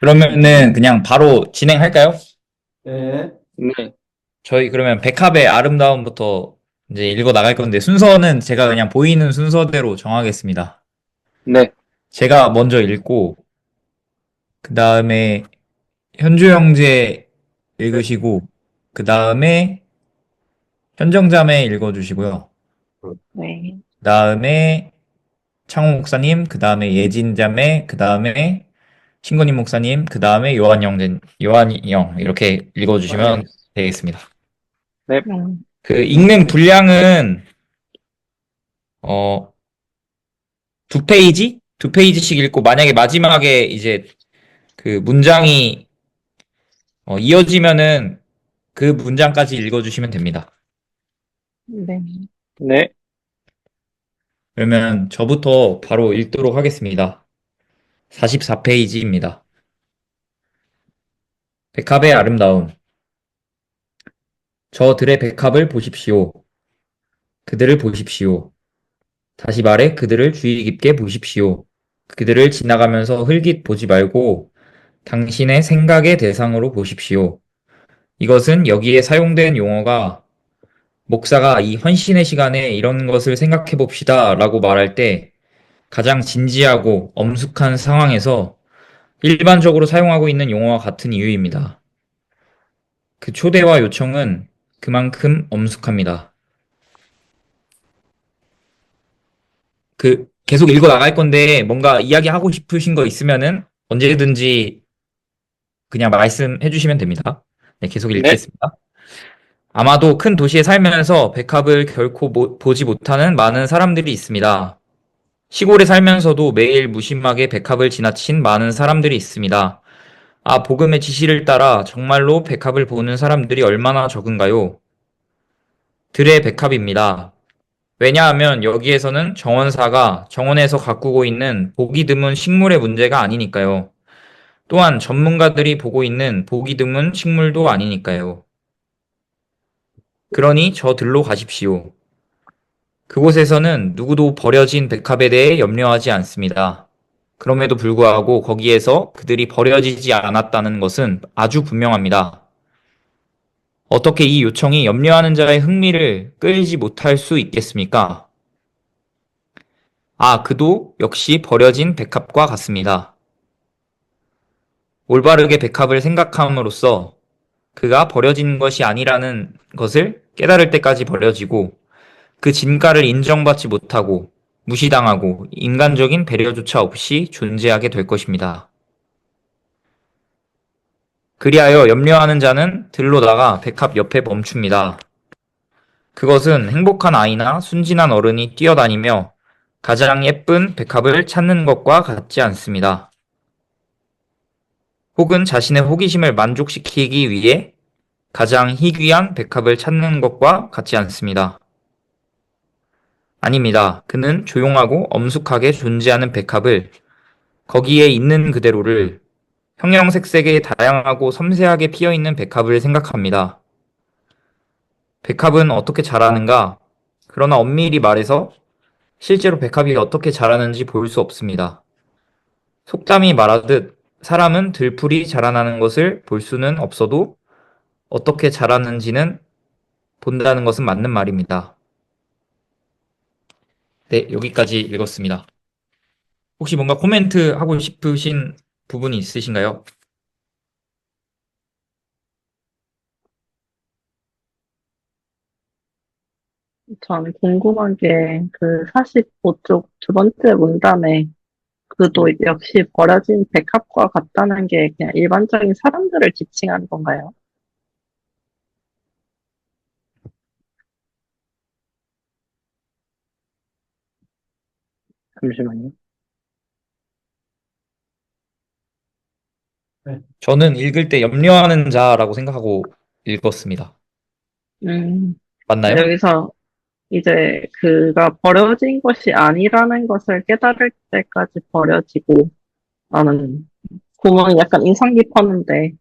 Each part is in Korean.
그러면은 그냥 바로 진행할까요? 네. 네, 저희 그러면 백합의 아름다움부터 이제 읽어 나갈 건데 순서는 제가 그냥 보이는 순서대로 정하겠습니다. 네, 제가 먼저 읽고 그 다음에 현주 형제 읽으시고 그 다음에 현정자매 읽어주시고요. 네. 그 다음에 창호 목사님, 그 다음에 예진 자매, 그 다음에 신건임 목사님, 그 다음에 요한이 형 이렇게 읽어주시면 되겠습니다. 네, 그 읽는 분량은 어, 두 페이지? 두 페이지씩 읽고 만약에 마지막에 이제 그 문장이 이어지면은 그 문장까지 읽어주시면 됩니다. 네. 네, 그러면 저부터 바로 읽도록 하겠습니다. 44페이지입니다. 백합의 아름다움. 저들의 백합을 보십시오. 그들을 보십시오. 다시 말해 그들을 주의 깊게 보십시오. 그들을 지나가면서 흘깃 보지 말고 당신의 생각의 대상으로 보십시오. 이것은 여기에 사용된 용어가 목사가 이 헌신의 시간에 이런 것을 생각해 봅시다 라고 말할 때 가장 진지하고 엄숙한 상황에서 일반적으로 사용하고 있는 용어와 같은 이유입니다. 그 초대와 요청은 그만큼 엄숙합니다. 계속 읽어 나갈 건데 뭔가 이야기하고 싶으신 거 있으면은 언제든지 그냥 말씀해 주시면 됩니다. 네, 계속 네, 읽겠습니다. 아마도 큰 도시에 살면서 백합을 결코 보지 못하는 많은 사람들이 있습니다. 시골에 살면서도 매일 무심하게 백합을 지나친 많은 사람들이 있습니다. 아, 복음의 지시를 따라 정말로 백합을 보는 사람들이 얼마나 적은가요? 들의 백합입니다. 왜냐하면 여기에서는 정원사가 정원에서 가꾸고 있는 보기 드문 식물의 문제가 아니니까요. 또한 전문가들이 보고 있는 보기 드문 식물도 아니니까요. 그러니 저들로 가십시오. 그곳에서는 누구도 버려진 백합에 대해 염려하지 않습니다. 그럼에도 불구하고 거기에서 그들이 버려지지 않았다는 것은 아주 분명합니다. 어떻게 이 요청이 염려하는 자의 흥미를 끌지 못할 수 있겠습니까? 아, 그도 역시 버려진 백합과 같습니다. 올바르게 백합을 생각함으로써 그가 버려진 것이 아니라는 것을 깨달을 때까지 버려지고 그 진가를 인정받지 못하고 무시당하고 인간적인 배려조차 없이 존재하게 될 것입니다. 그리하여 염려하는 자는 들로 나가 백합 옆에 멈춥니다. 그것은 행복한 아이나 순진한 어른이 뛰어다니며 가장 예쁜 백합을 찾는 것과 같지 않습니다. 혹은 자신의 호기심을 만족시키기 위해 가장 희귀한 백합을 찾는 것과 같지 않습니다. 아닙니다. 그는 조용하고 엄숙하게 존재하는 백합을 거기에 있는 그대로를 형형색색의 다양하고 섬세하게 피어있는 백합을 생각합니다. 백합은 어떻게 자라는가? 그러나 엄밀히 말해서 실제로 백합이 어떻게 자라는지 볼 수 없습니다. 속담이 말하듯 사람은 들풀이 자라나는 것을 볼 수는 없어도 어떻게 자라는지는 본다는 것은 맞는 말입니다. 네, 여기까지 읽었습니다. 혹시 뭔가 코멘트 하고 싶으신 부분이 있으신가요? 전 궁금한 게 그 45쪽 두 번째 문단에 그도 역시 버려진 백합과 같다는 게 그냥 일반적인 사람들을 지칭하는 건가요? 잠시만요. 네. 저는 읽을 때 염려하는 자라고 생각하고 읽었습니다. 음, 맞나요? 여기서 이제 그가 버려진 것이 아니라는 것을 깨달을 때까지 버려지고 나는 구문이 약간 인상 깊었는데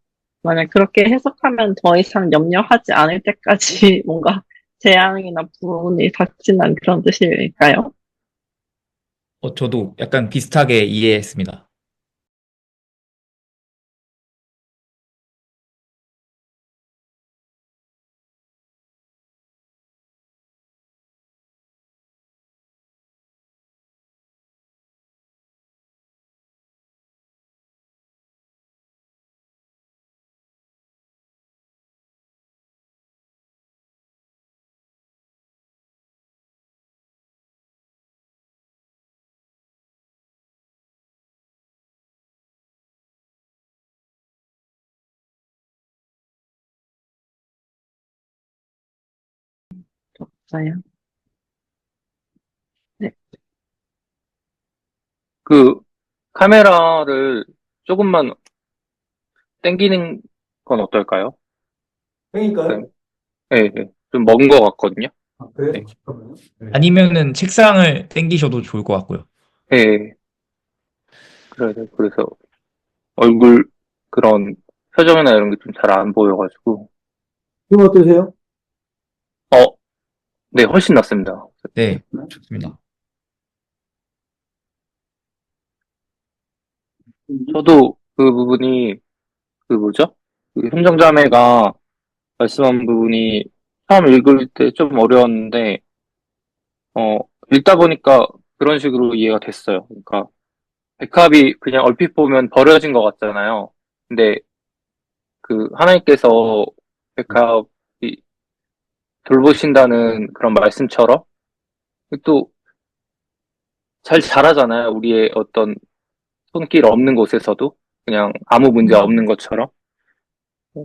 만약 그렇게 해석하면 더 이상 염려하지 않을 때까지 뭔가 재앙이나 불운이 닥치는 그런 뜻일까요? 저도 약간 비슷하게 이해했습니다. 맞아요. 네. 그 카메라를 조금만 당기는 건 어떨까요? 네, 그러니까요. 네, 네. 좀 먼 것 같거든요. 아, 그래요? 네, 잠깐만요. 네. 아니면은 책상을 당기셔도 좋을 것 같고요. 네, 그래서 얼굴 그런 표정이나 이런 게 좀 잘 안 보여가지고, 지금 어떠세요? 어, 네, 훨씬 낫습니다. 네, 좋습니다. 저도 그 부분이 그 뭐죠? 그 현정자매가 말씀한 부분이 처음 읽을 때 좀 어려웠는데, 어, 읽다 보니까 그런 식으로 이해가 됐어요. 그러니까 백합이 그냥 얼핏 보면 버려진 것 같잖아요. 근데 그 하나님께서 백합이 돌보신다는 그런 말씀처럼 또 잘 자라잖아요. 우리의 어떤 손길 없는 곳에서도 그냥 아무 문제 없는 것처럼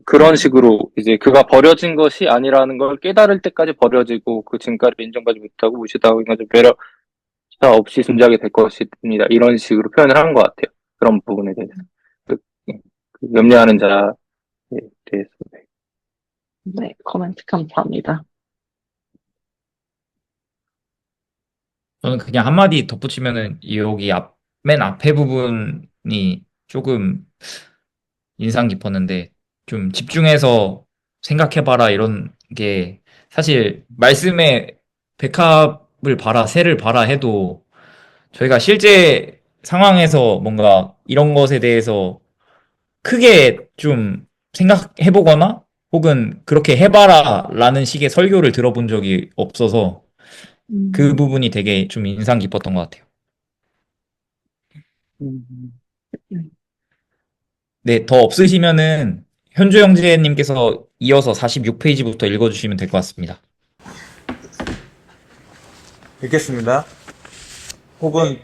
그런 식으로 이제 그가 버려진 것이 아니라는 걸 깨달을 때까지 버려지고 그 증가를 인정하지 못하고 무시당하고 인간적 배려자 없이 존재하게 될 것입니다. 이런 식으로 표현을 한 것 같아요. 그런 부분에 대해서 그, 그 염려하는 자에 대해서. 네. 네, 코멘트 감사합니다. 저는 그냥 한마디 덧붙이면은 여기 맨 앞에 부분이 조금 인상 깊었는데 좀 집중해서 생각해봐라 이런 게 사실 말씀에 백합을 봐라, 새를 봐라 해도 저희가 실제 상황에서 뭔가 이런 것에 대해서 크게 좀 생각해보거나 혹은 그렇게 해봐라 라는 식의 설교를 들어본 적이 없어서 그 음, 부분이 되게 좀 인상 깊었던 것 같아요. 음. 음. 네, 더 없으시면은 현주 형제님께서 이어서 46페이지부터 읽어주시면 될 것 같습니다. 읽겠습니다. 혹은,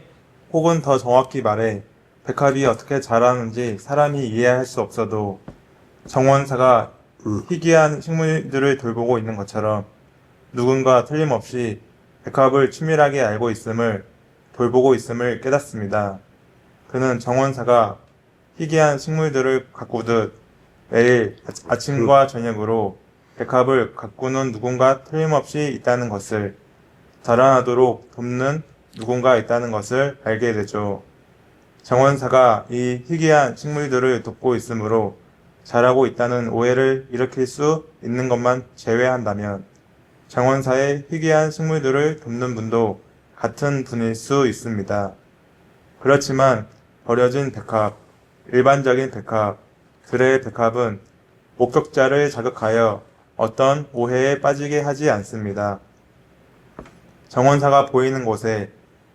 혹은 더 정확히 말해, 백합이 어떻게 자라는지 사람이 이해할 수 없어도 정원사가 희귀한 식물들을 돌보고 있는 것처럼 누군가 틀림없이 백합을 치밀하게 알고 있음을, 돌보고 있음을 깨닫습니다. 그는 정원사가 희귀한 식물들을 가꾸듯 매일 아침과 저녁으로 백합을 가꾸는 누군가 틀림없이 있다는 것을, 자라나도록 돕는 누군가 있다는 것을 알게 되죠. 정원사가 이 희귀한 식물들을 돕고 있으므로 자라고 있다는 오해를 일으킬 수 있는 것만 제외한다면 정원사의 희귀한 식물들을 돕는 분도 같은 분일 수 있습니다. 그렇지만 버려진 백합, 일반적인 백합, 들의 백합은 목격자를 자극하여 어떤 오해에 빠지게 하지 않습니다. 정원사가 보이는 곳에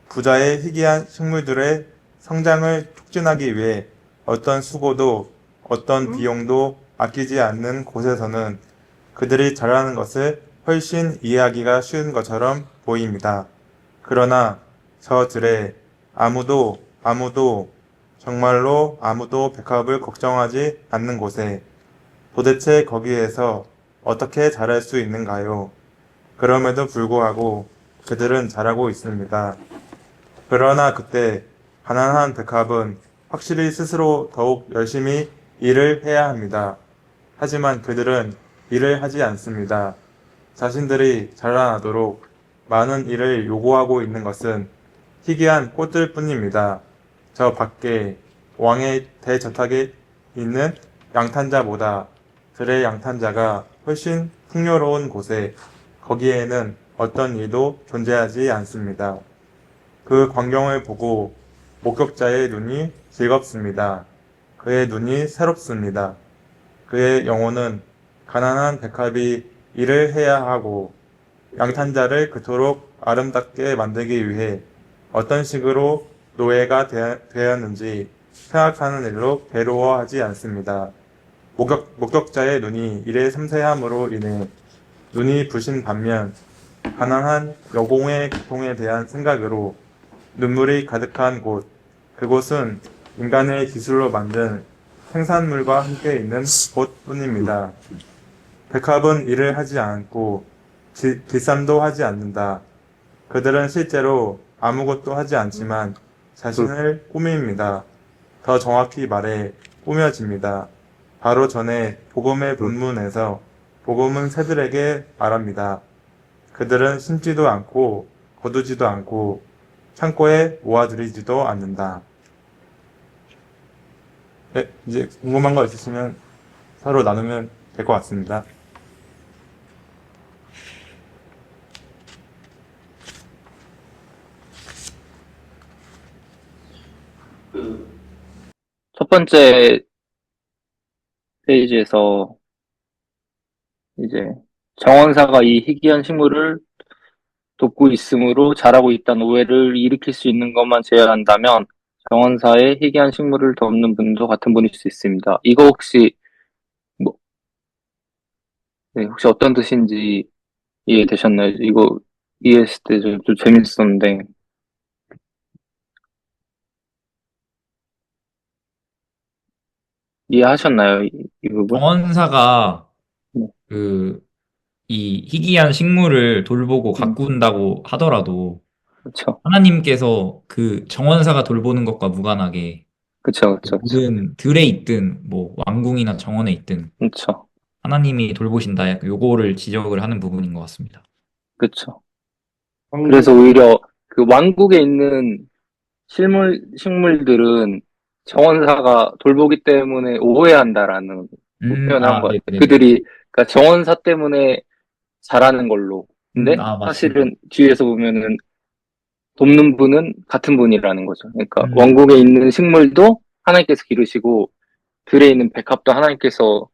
부자의 희귀한 식물들의 성장을 촉진하기 위해 어떤 수고도 어떤 비용도 아끼지 않는 곳에서는 그들이 자라는 것을 훨씬 이해하기가 쉬운 것처럼 보입니다. 그러나 저들의 아무도 정말로 아무도 백합을 걱정하지 않는 곳에 도대체 거기에서 어떻게 자랄 수 있는가요? 그럼에도 불구하고 그들은 자라고 있습니다. 그러나 그때 가난한 백합은 확실히 스스로 더욱 열심히 일을 해야 합니다. 하지만 그들은 일을 하지 않습니다. 자신들이 자라나도록 많은 일을 요구하고 있는 것은 희귀한 꽃들 뿐입니다. 저 밖에 왕의 대저택에 있는 양탄자보다 들의 양탄자가 훨씬 풍요로운 곳에 거기에는 어떤 일도 존재하지 않습니다. 그 광경을 보고 목격자의 눈이 즐겁습니다. 그의 눈이 새롭습니다. 그의 영혼은 가난한 백합이 일을 해야 하고 양탄자를 그토록 아름답게 만들기 위해 어떤 식으로 노예가 되었는지 생각하는 일로 괴로워하지 않습니다. 목격자의 눈이 일의 섬세함으로 인해 눈이 부신 반면 가난한 여공의 고통에 대한 생각으로 눈물이 가득한 곳, 그곳은 인간의 기술로 만든 생산물과 함께 있는 곳뿐입니다. 백합은 일을 하지 않고 길쌈도 하지 않는다. 그들은 실제로 아무것도 하지 않지만 자신을 꾸밉니다. 더 정확히 말해 꾸며집니다. 바로 전에 복음의 본문에서 복음은 새들에게 말합니다. 그들은 심지도 않고 거두지도 않고 창고에 모아들이지도 않는다. 네, 이제 궁금한 거 있으시면 서로 나누면 될 것 같습니다. 첫 번째 페이지에서 이제 정원사가 이 희귀한 식물을 돕고 있으므로 자라고 있다는 오해를 일으킬 수 있는 것만 제외한다면 정원사의 희귀한 식물을 돕는 분도 같은 분일 수 있습니다. 이거 혹시 뭐, 네, 혹시 어떤 뜻인지 이해되셨나요? 이거 이해했을 때 좀 재밌었는데. 이해하셨나요? 이 부분? 정원사가 네. 이 희귀한 식물을 돌보고 가꾼다고 하더라도 그쵸. 하나님께서 그 정원사가 돌보는 것과 무관하게 그쵸, 그쵸, 그쵸. 모든 들에 있든 뭐 왕궁이나 정원에 있든 그쵸. 하나님이 돌보신다. 약간 요거를 지적을 하는 부분인 것 같습니다. 그쵸. 그래서 오히려 그 왕국에 있는 식물들은 정원사가 돌보기 때문에 오해한다라는 표현한 거예요. 네네네. 그들이, 그러니까 정원사 때문에 잘하는 걸로. 근데 맞습니다. 사실은 뒤에서 보면은 돕는 분은 같은 분이라는 거죠. 그러니까 음. 왕국에 있는 식물도 하나님께서 기르시고 들에 있는 백합도 하나님께서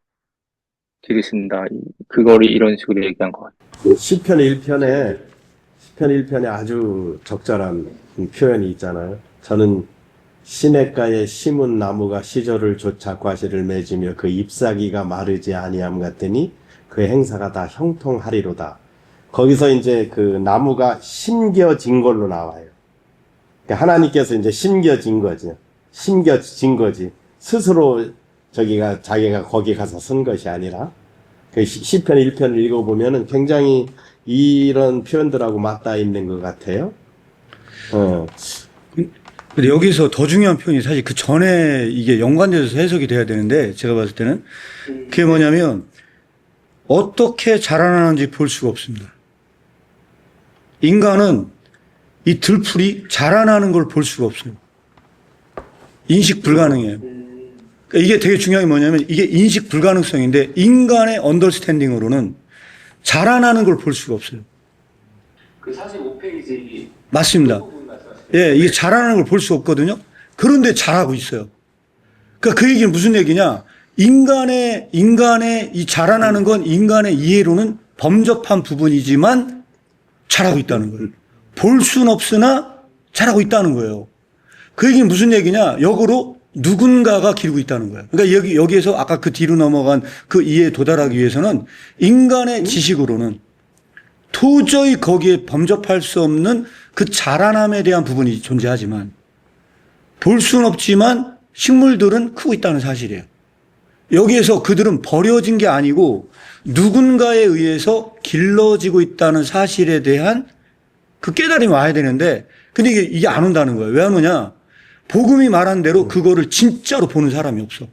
기르신다. 그거를 이런 식으로 얘기한 것 같아요. 시편 1편에 아주 적절한 표현이 있잖아요. 저는 시냇가에 심은 나무가 시절을 좇아 과실을 맺으며 그 잎사귀가 마르지 아니함 같으니 그 행사가 다 형통하리로다. 거기서 이제 그 나무가 심겨진 걸로 나와요. 그러니까 하나님께서 이제 심겨진 거지. 심겨진 거지. 스스로 자기가 거기 가서 쓴 것이 아니라. 그 시편 1편을 읽어보면은 굉장히 이런 표현들하고 맞닿아 있는 것 같아요. 근데 여기서 더 중요한 표현이 사실 그 전에 이게 연관돼서 해석이 돼야 되는데 제가 봤을 때는 그게 뭐냐면 어떻게 자라나는지 볼 수가 없습니다. 인간은 이 들풀이 자라나는 걸 볼 수가 없어요. 인식 불가능해요. 그러니까 이게 되게 중요한 게 뭐냐면 이게 인식 불가능성인데 인간의 언더스탠딩으로는 자라나는 걸 볼 수가 없어요. 그 45페이지 맞습니다. 예, 이게 자라나는 걸 볼 수 없거든요. 그런데 잘하고 있어요. 그러니까 그 얘기는 무슨 얘기냐? 인간의 이 자라나는 건 인간의 이해로는 범접한 부분이지만 잘하고 있다는 거예요. 볼 수는 없으나 잘하고 있다는 거예요. 그 얘기는 무슨 얘기냐? 역으로 누군가가 기르고 있다는 거예요. 그러니까 여기에서 아까 그 뒤로 넘어간 그 이해에 도달하기 위해서는 인간의 지식으로는 도저히 거기에 범접할 수 없는 그 자라남에 대한 부분이 존재하지만 볼 수는 없지만 식물들은 크고 있다는 사실이에요. 여기에서 그들은 버려진 게 아니고 누군가에 의해서 길러지고 있다는 사실에 대한 그 깨달음이 와야 되는데 근데 이게 안 온다는 거예요. 왜 안 오냐? 복음이 말한 대로 그거를 진짜로 보는 사람이 없어.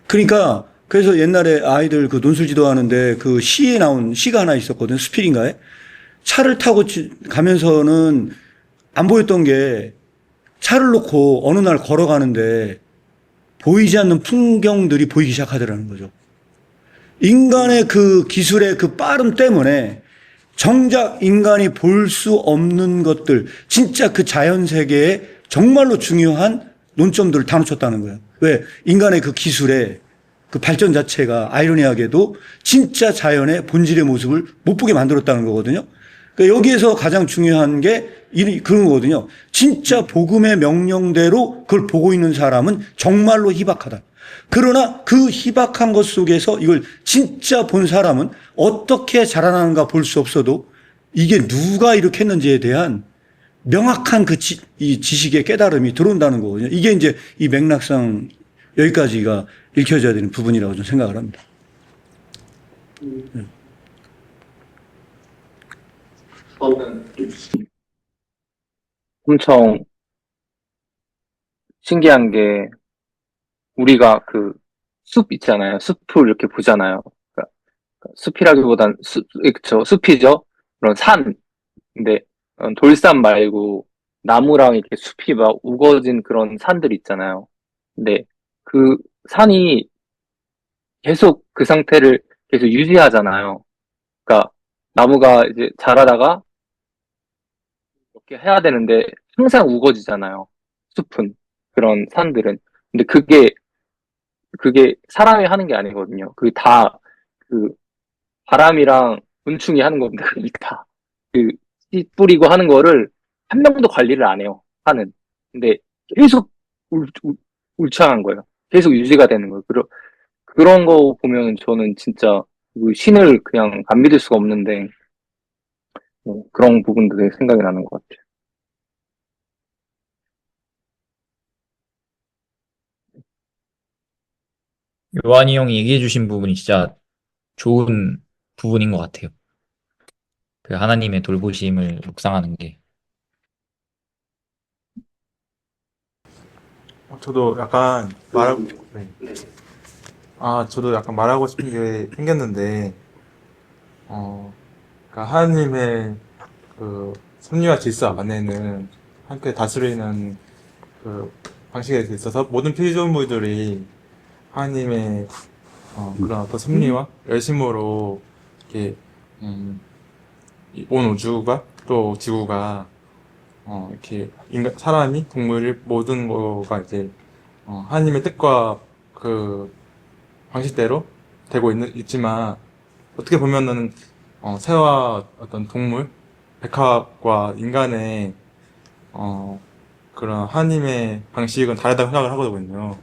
그러니까 그래서 옛날에 아이들 그 논술지도 하는데 그 시에 나온 시가 하나 있었거든. 수필인가에. 차를 타고 가면서는 안 보였던 게 차를 놓고 어느 날 걸어가는데 보이지 않는 풍경들이 보이기 시작하더라는 거죠. 인간의 그 기술의 그 빠름 때문에 정작 인간이 볼 수 없는 것들, 진짜 그 자연 세계에 정말로 중요한 논점들을 다 놓쳤다는 거예요. 왜? 인간의 그 기술의 그 발전 자체가 아이러니하게도 진짜 자연의 본질의 모습을 못 보게 만들었다는 거거든요. 그러니까 여기에서 가장 중요한 게 그런 거거든요. 진짜 복음의 명령대로 그걸 보고 있는 사람은 정말로 희박하다. 그러나 그 희박한 것 속에서 이걸 진짜 본 사람은 어떻게 자라나는가 볼 수 없어도 이게 누가 이렇게 했는지에 대한 명확한 이 지식의 깨달음이 들어온다는 거거든요. 이게 이제 이 맥락상 여기까지가 읽혀져야 되는 부분이라고 저는 생각을 합니다. 엄청 신기한 게 우리가 그 숲 있잖아요. 숲을 이렇게 보잖아요. 그러니까 숲이라기보단 그쵸, 숲이죠. 그런 산. 근데 돌산 말고 나무랑 이렇게 숲이 막 우거진 그런 산들 있잖아요. 근데 그 산이 계속 그 상태를 계속 유지하잖아요. 그러니까 나무가 이제 자라다가 이렇게 해야 되는데 항상 우거지잖아요. 숲은 그런 산들은. 근데 그게 사람이 하는 게 아니거든요. 그게 다 그 바람이랑 곤충이 하는 겁니다. 그게 다. 그 씨 뿌리고 하는 거를 한 명도 관리를 안 해요. 하는. 근데 계속 울창한 거예요. 계속 유지가 되는 거예요. 그런 거 보면 저는 진짜 신을 그냥 안 믿을 수가 없는데 그런 부분도 되게 생각이 나는 것 같아요. 요한이 형이 얘기해 주신 부분이 진짜 좋은 부분인 것 같아요. 그 하나님의 돌보심을 묵상하는 게. 저도 약간 말하고, 네. 저도 약간 말하고 싶은 게 생겼는데, 그러니까 하나님의 그 섭리와 질서 안에는 함께 다스리는 그 방식에 있어서 모든 피조물들이 하나님의 그런 어떤 섭리와 열심으로 이렇게 온 우주가 또 지구가 이렇게 사람이 동물이 모든 거가 이제 하나님의 뜻과 그 방식대로 되고 있지만 어떻게 보면은 새와 어떤 동물, 백합과 인간의 그런 하나님의 방식은 다르다고 생각을 하거든요.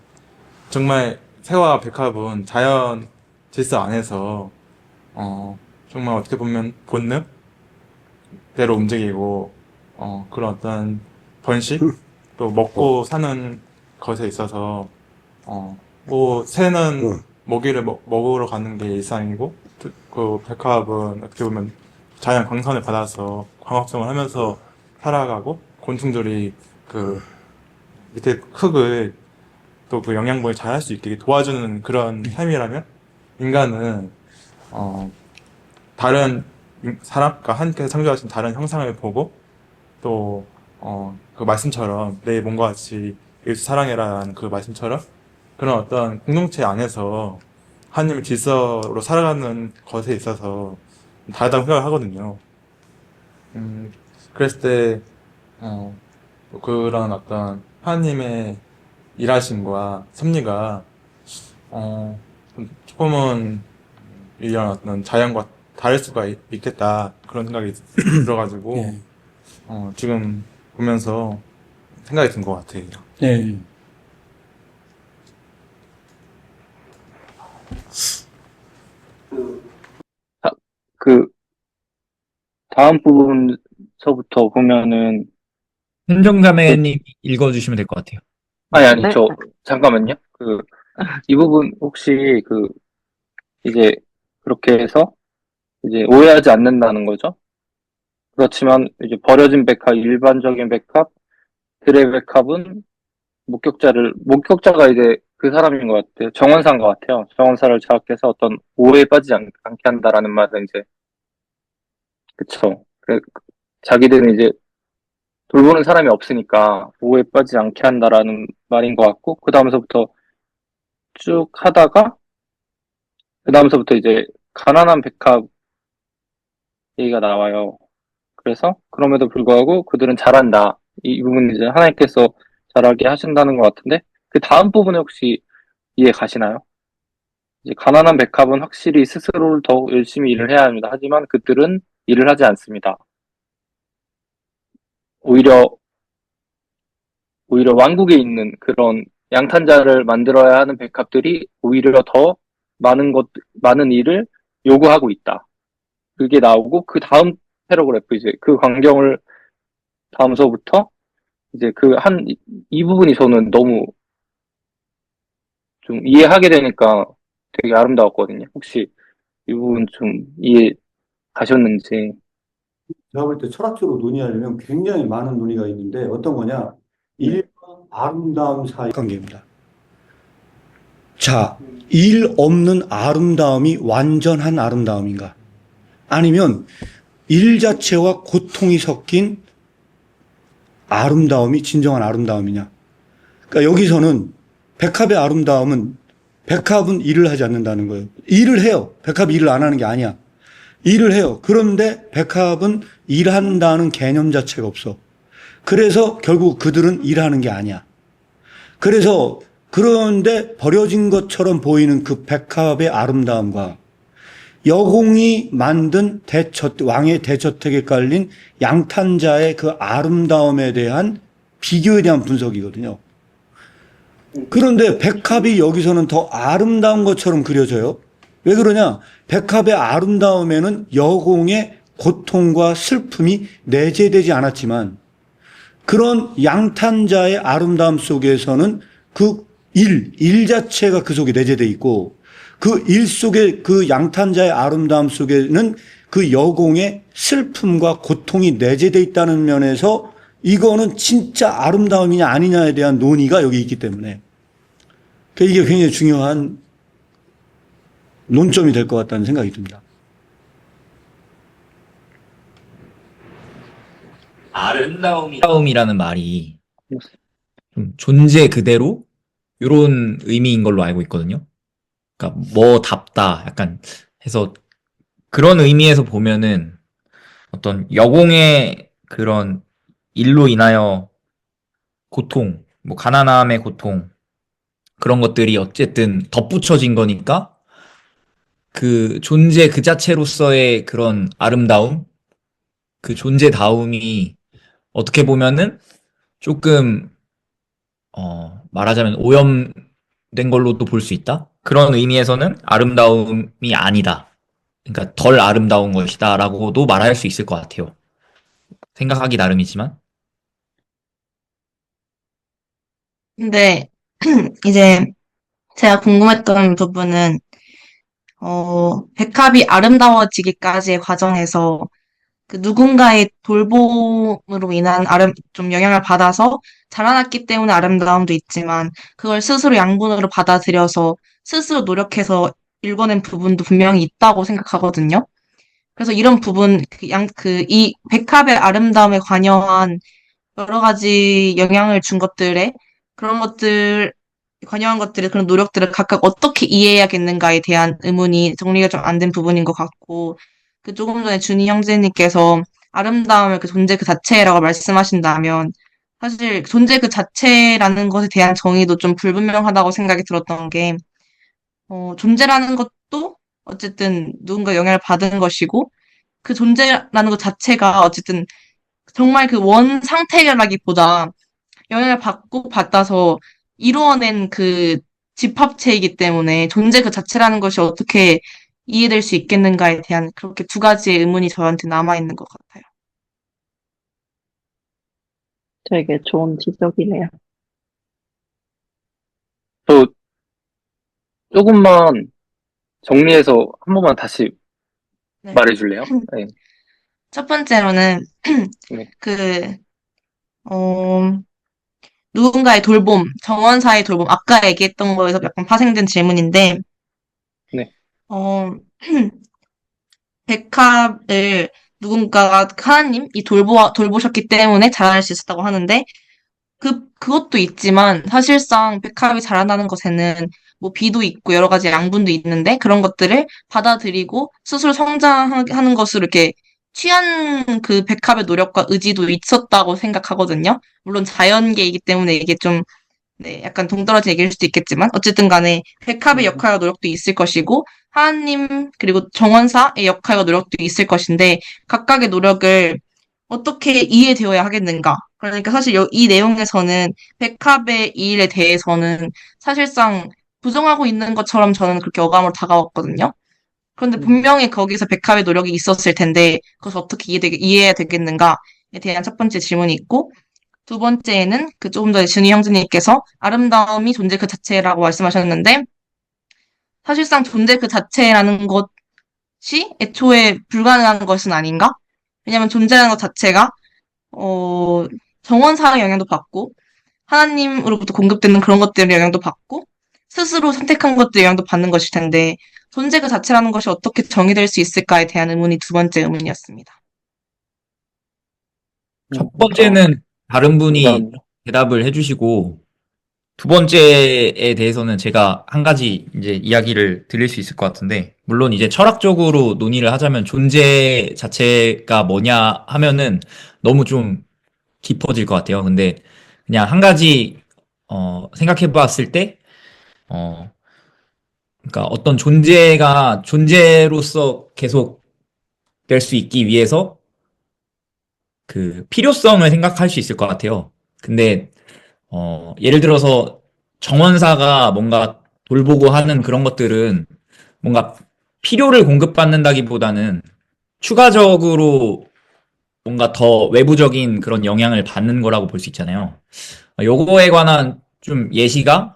정말 새와 백합은 자연 질서 안에서 정말 어떻게 보면 본능대로 움직이고 그런 어떤 번식 또 먹고 사는 것에 있어서 뭐 새는 먹이를 먹으러 가는 게 일상이고 그 백합은 어떻게 보면 자연 광선을 받아서 광합성을 하면서 살아가고 곤충들이 그 밑에 흙을 또 그 영양분을 잘 할 수 있게 도와주는 그런 삶이라면 인간은 다른 사람과 함께 창조하신 다른 형상을 보고 또 그 말씀처럼 내 몸과 같이 예수 사랑해라는 그 말씀처럼 그런 어떤 공동체 안에서 하나님의 질서로 살아가는 것에 있어서 다르다고 생각을 하거든요. 그랬을 때 그런 어떤 하나님의 일하심과 섭리가 조금은 이런 어떤 자연과 다를 수가 있겠다 그런 생각이 들어가지고 예. 지금 보면서 생각이 든 것 같아요. 예. 그 다음 부분서부터 보면은 그 현정자매님 읽어주시면 될 것 같아요. 아니 네. 잠깐만요. 이 부분 혹시 이제 그렇게 해서 이제 오해하지 않는다는 거죠. 그렇지만 이제 버려진 백합, 일반적인 백합, 드레 백합은 목격자가 이제 그 사람인 것 같아요. 정원사인 것 같아요. 정원사를 자각해서 어떤 오해에 빠지지 않게 한다라는 말은 이제 그쵸. 자기들은 이제 돌보는 사람이 없으니까 오해에 빠지지 않게 한다라는 말인 것 같고 그 다음서부터 쭉 하다가 그 다음서부터 이제 가난한 백합 얘기가 나와요. 그래서 그럼에도 불구하고 그들은 잘한다. 이 부분은 이제 하나님께서 잘하게 하신다는 것 같은데 그 다음 부분에 혹시 이해 가시나요? 이제 가난한 백합은 확실히 스스로를 더 열심히 일을 해야 합니다. 하지만 그들은 일을 하지 않습니다. 오히려 왕국에 있는 그런 양탄자를 만들어야 하는 백합들이 오히려 더 많은 일을 요구하고 있다. 그게 나오고 그 다음 패러그래프 이제 그 광경을 다음서부터 이제 이 부분이 저는 너무 좀 이해하게 되니까 되게 아름다웠거든요. 혹시 이 부분 좀 이해 가셨는지. 제가 볼 때 철학적으로 논의하려면 굉장히 많은 논의가 있는데 어떤 거냐? 일과 아름다움 사이 관계입니다. 자, 일 없는 아름다움이 완전한 아름다움인가? 아니면 일 자체와 고통이 섞인 아름다움이 진정한 아름다움이냐? 그러니까 여기서는 백합의 아름다움은 백합은 일을 하지 않는다는 거예요. 일을 해요. 백합이 일을 안 하는 게 아니야. 일을 해요. 그런데 백합은 일한다는 개념 자체가 없어. 그래서 결국 그들은 일하는 게 아니야. 그래서 그런데 버려진 것처럼 보이는 그 백합의 아름다움과 여공이 만든 왕의 대저택에 깔린 양탄자의 그 아름다움에 대한 비교에 대한 분석이거든요. 그런데 백합이 여기서는 더 아름다운 것처럼 그려져요. 왜 그러냐? 백합의 아름다움에는 여공의 고통과 슬픔이 내재되지 않았지만 그런 양탄자의 아름다움 속에서는 그 일 자체가 그 속에 내재되어 있고 그 일 속에 그 양탄자의 아름다움 속에는 그 여공의 슬픔과 고통이 내재되어 있다는 면에서 이거는 진짜 아름다움이냐 아니냐에 대한 논의가 여기 있기 때문에 이게 굉장히 중요한 논점이 될 것 같다는 생각이 듭니다. 아름다움이라는 말이 좀 존재 그대로 이런 의미인 걸로 알고 있거든요. 그러니까 뭐답다 약간 해서 그런 의미에서 보면은 어떤 여공의 그런 일로 인하여 고통, 뭐 가난함의 고통 그런 것들이 어쨌든 덧붙여진 거니까 그 존재 그 자체로서의 그런 아름다움, 그 존재다움이 어떻게 보면은 조금 말하자면 오염된 걸로도 볼 수 있다. 그런 의미에서는 아름다움이 아니다. 그러니까 덜 아름다운 것이다라고도 말할 수 있을 것 같아요. 생각하기 나름이지만. 근데 이제 제가 궁금했던 부분은 백합이 아름다워지기까지의 과정에서 그 누군가의 돌봄으로 인한 좀 영향을 받아서 자라났기 때문에 아름다움도 있지만 그걸 스스로 양분으로 받아들여서 스스로 노력해서 읽어낸 부분도 분명히 있다고 생각하거든요. 그래서 이런 부분, 이 백합의 아름다움에 관여한 여러 가지 영향을 준 것들에 그런 것들, 관여한 것들의 그런 노력들을 각각 어떻게 이해해야겠는가에 대한 의문이 정리가 좀 안 된 부분인 것 같고, 그 조금 전에 준희 형제님께서 아름다움을 그 존재 그 자체라고 말씀하신다면, 사실 존재 그 자체라는 것에 대한 정의도 좀 불분명하다고 생각이 들었던 게, 존재라는 것도 어쨌든 누군가 영향을 받은 것이고, 그 존재라는 것 자체가 어쨌든 정말 그 원 상태라기보다 영향을 받고 받아서 이루어낸 그 집합체이기 때문에 존재 그 자체라는 것이 어떻게 이해될 수 있겠는가에 대한 그렇게 두 가지의 의문이 저한테 남아있는 것 같아요. 되게 좋은 지적이네요. 저 조금만 정리해서 한 번만 다시 네. 말해줄래요? 네. 첫 번째로는 네. 누군가의 돌봄, 정원사의 돌봄, 아까 얘기했던 거에서 약간 파생된 질문인데, 네. 백합을 누군가가 하나님이 돌보셨기 때문에 자랄 수 있었다고 하는데, 그것도 있지만, 사실상 백합이 자라나는 것에는 뭐 비도 있고 여러 가지 양분도 있는데, 그런 것들을 받아들이고 스스로 성장하는 것으로 이렇게 취한 그 백합의 노력과 의지도 있었다고 생각하거든요. 물론 자연계이기 때문에 이게 좀, 네, 약간 동떨어진 얘기일 수도 있겠지만, 어쨌든 간에 백합의 역할과 노력도 있을 것이고, 하나님, 그리고 정원사의 역할과 노력도 있을 것인데, 각각의 노력을 어떻게 이해되어야 하겠는가. 그러니까 사실 이 내용에서는 백합의 이 일에 대해서는 사실상 부정하고 있는 것처럼 저는 그렇게 어감으로 다가왔거든요. 그런데 분명히 거기서 백합의 노력이 있었을 텐데, 그것을 어떻게 이해해야 되겠는가에 대한 첫 번째 질문이 있고, 두 번째는 그 조금 전에 준희 형제님께서 아름다움이 존재 그 자체라고 말씀하셨는데, 사실상 존재 그 자체라는 것이 애초에 불가능한 것은 아닌가? 왜냐하면 존재라는 것 자체가 정원사의 영향도 받고 하나님으로부터 공급되는 그런 것들의 영향도 받고 스스로 선택한 것들의 영향도 받는 것일 텐데 존재 그 자체라는 것이 어떻게 정의될 수 있을까에 대한 의문이 두 번째 의문이었습니다. 첫 번째는 다른 분이 그다음요. 대답을 해주시고, 두 번째에 대해서는 제가 한 가지 이제 이야기를 드릴 수 있을 것 같은데, 물론 이제 철학적으로 논의를 하자면 존재 자체가 뭐냐 하면은 너무 좀 깊어질 것 같아요. 근데 그냥 한 가지, 생각해 봤을 때, 어, 그러니까 어떤 존재가 존재로서 계속 될 수 있기 위해서 그 필요성을 생각할 수 있을 것 같아요. 근데 예를 들어서 정원사가 뭔가 돌보고 하는 그런 것들은 뭔가 필요를 공급받는다기보다는 추가적으로 뭔가 더 외부적인 그런 영향을 받는 거라고 볼 수 있잖아요. 요거에 관한 좀 예시가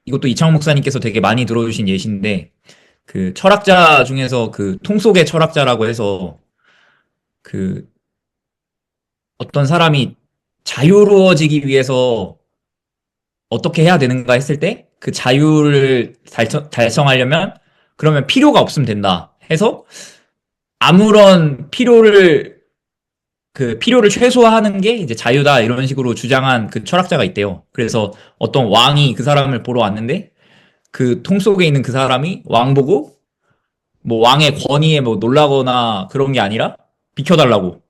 이것도 이창호 목사님께서 되게 많이 들어주신 예시인데, 그 철학자 중에서 그 통속의 철학자라고 해서 그 어떤 사람이 자유로워지기 위해서 어떻게 해야 되는가 했을 때 그 자유를 달성하려면 그러면 필요가 없으면 된다 해서 아무런 필요를 최소화하는 게 이제 자유다 이런 식으로 주장한 그 철학자가 있대요. 그래서 어떤 왕이 그 사람을 보러 왔는데 그 통 속에 있는 그 사람이 왕 보고 뭐 왕의 권위에 뭐 놀라거나 그런 게 아니라 비켜달라고,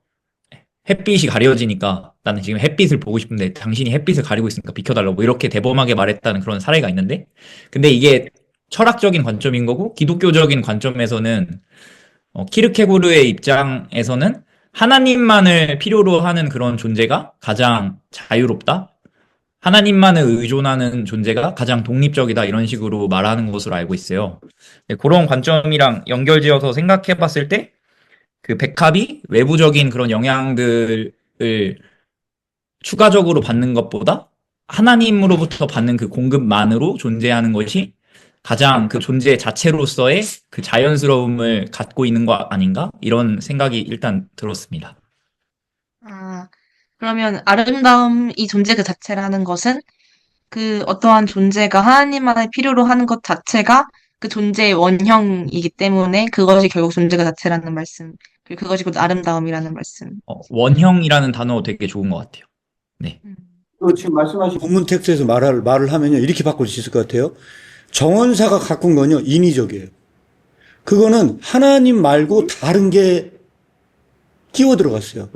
햇빛이 가려지니까 나는 지금 햇빛을 보고 싶은데 당신이 햇빛을 가리고 있으니까 비켜달라고, 뭐 이렇게 대범하게 말했다는 그런 사례가 있는데, 근데 이게 철학적인 관점인 거고 기독교적인 관점에서는 키르케고르의 입장에서는 하나님만을 필요로 하는 그런 존재가 가장 자유롭다, 하나님만을 의존하는 존재가 가장 독립적이다 이런 식으로 말하는 것으로 알고 있어요. 네, 그런 관점이랑 연결지어서 생각해 봤을 때 그 백합이 외부적인 그런 영향들을 추가적으로 받는 것보다 하나님으로부터 받는 그 공급만으로 존재하는 것이 가장 그 존재 자체로서의 그 자연스러움을 갖고 있는 거 아닌가? 이런 생각이 일단 들었습니다. 아, 그러면 아름다움이 존재 그 자체라는 것은 그 어떠한 존재가 하나님만을 필요로 하는 것 자체가 그 존재의 원형이기 때문에 그것이 결국 존재 그 자체라는 말씀, 그리고 그것이 곧 아름다움이라는 말씀. 원형이라는 단어 되게 좋은 것 같아요. 네. 또 지금 말씀하신 본문 텍스트에서 말을 하면요, 이렇게 바꿀 수 있을 것 같아요. 정원사가 가꾼 건요, 인위적이에요. 그거는 하나님 말고 다른 게 끼워 들어갔어요.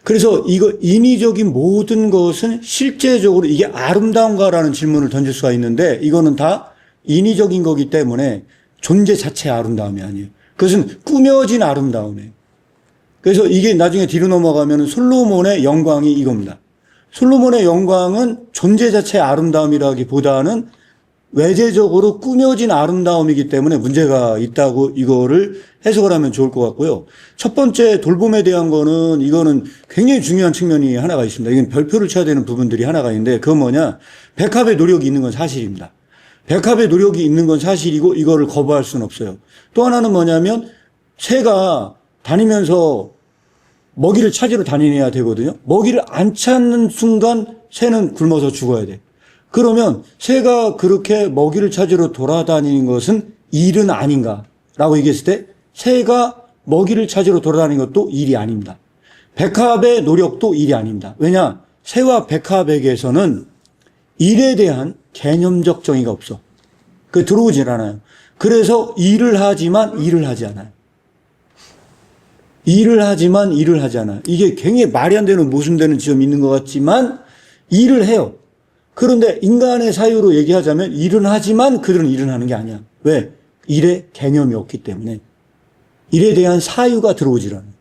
그래서 이거 인위적인 모든 것은 실제적으로 이게 아름다운가라는 질문을 던질 수가 있는데, 이거는 다 인위적인 거기 때문에 존재 자체의 아름다움이 아니에요. 그것은 꾸며진 아름다움이에요. 그래서 이게 나중에 뒤로 넘어가면 솔로몬의 영광이 이겁니다. 솔로몬의 영광은 존재 자체의 아름다움이라기보다는 외재적으로 꾸며진 아름다움이기 때문에 문제가 있다고 이거를 해석을 하면 좋을 것 같고요. 첫 번째 돌봄에 대한 거는 이거는 굉장히 중요한 측면이 하나가 있습니다. 이건 별표를 쳐야 되는 부분들이 하나가 있는데, 그건 뭐냐, 백합의 노력이 있는 건 사실입니다. 백합의 노력이 있는 건 사실이고 이거를 거부할 수는 없어요. 또 하나는 뭐냐면 새가 다니면서 먹이를 찾으러 다녀야 되거든요. 먹이를 안 찾는 순간 새는 굶어서 죽어야 돼. 그러면 새가 그렇게 먹이를 찾으러 돌아다니는 것은 일은 아닌가라고 얘기했을 때 새가 먹이를 찾으러 돌아다니는 것도 일이 아닙니다. 백합의 노력도 일이 아닙니다. 왜냐? 새와 백합에게서는 일에 대한 개념적 정의가 없어. 그 들어오질 않아요. 그래서 일을 하지만 일을 하지 않아요. 일을 하지만 일을 하지 않아요. 이게 굉장히 말이 안 되는 모순되는 지점이 있는 것 같지만 일을 해요. 그런데 인간의 사유로 얘기하자면 일은 하지만 그들은 일을 하는 게 아니야. 왜? 일의 개념이 없기 때문에. 일에 대한 사유가 들어오질 않아요.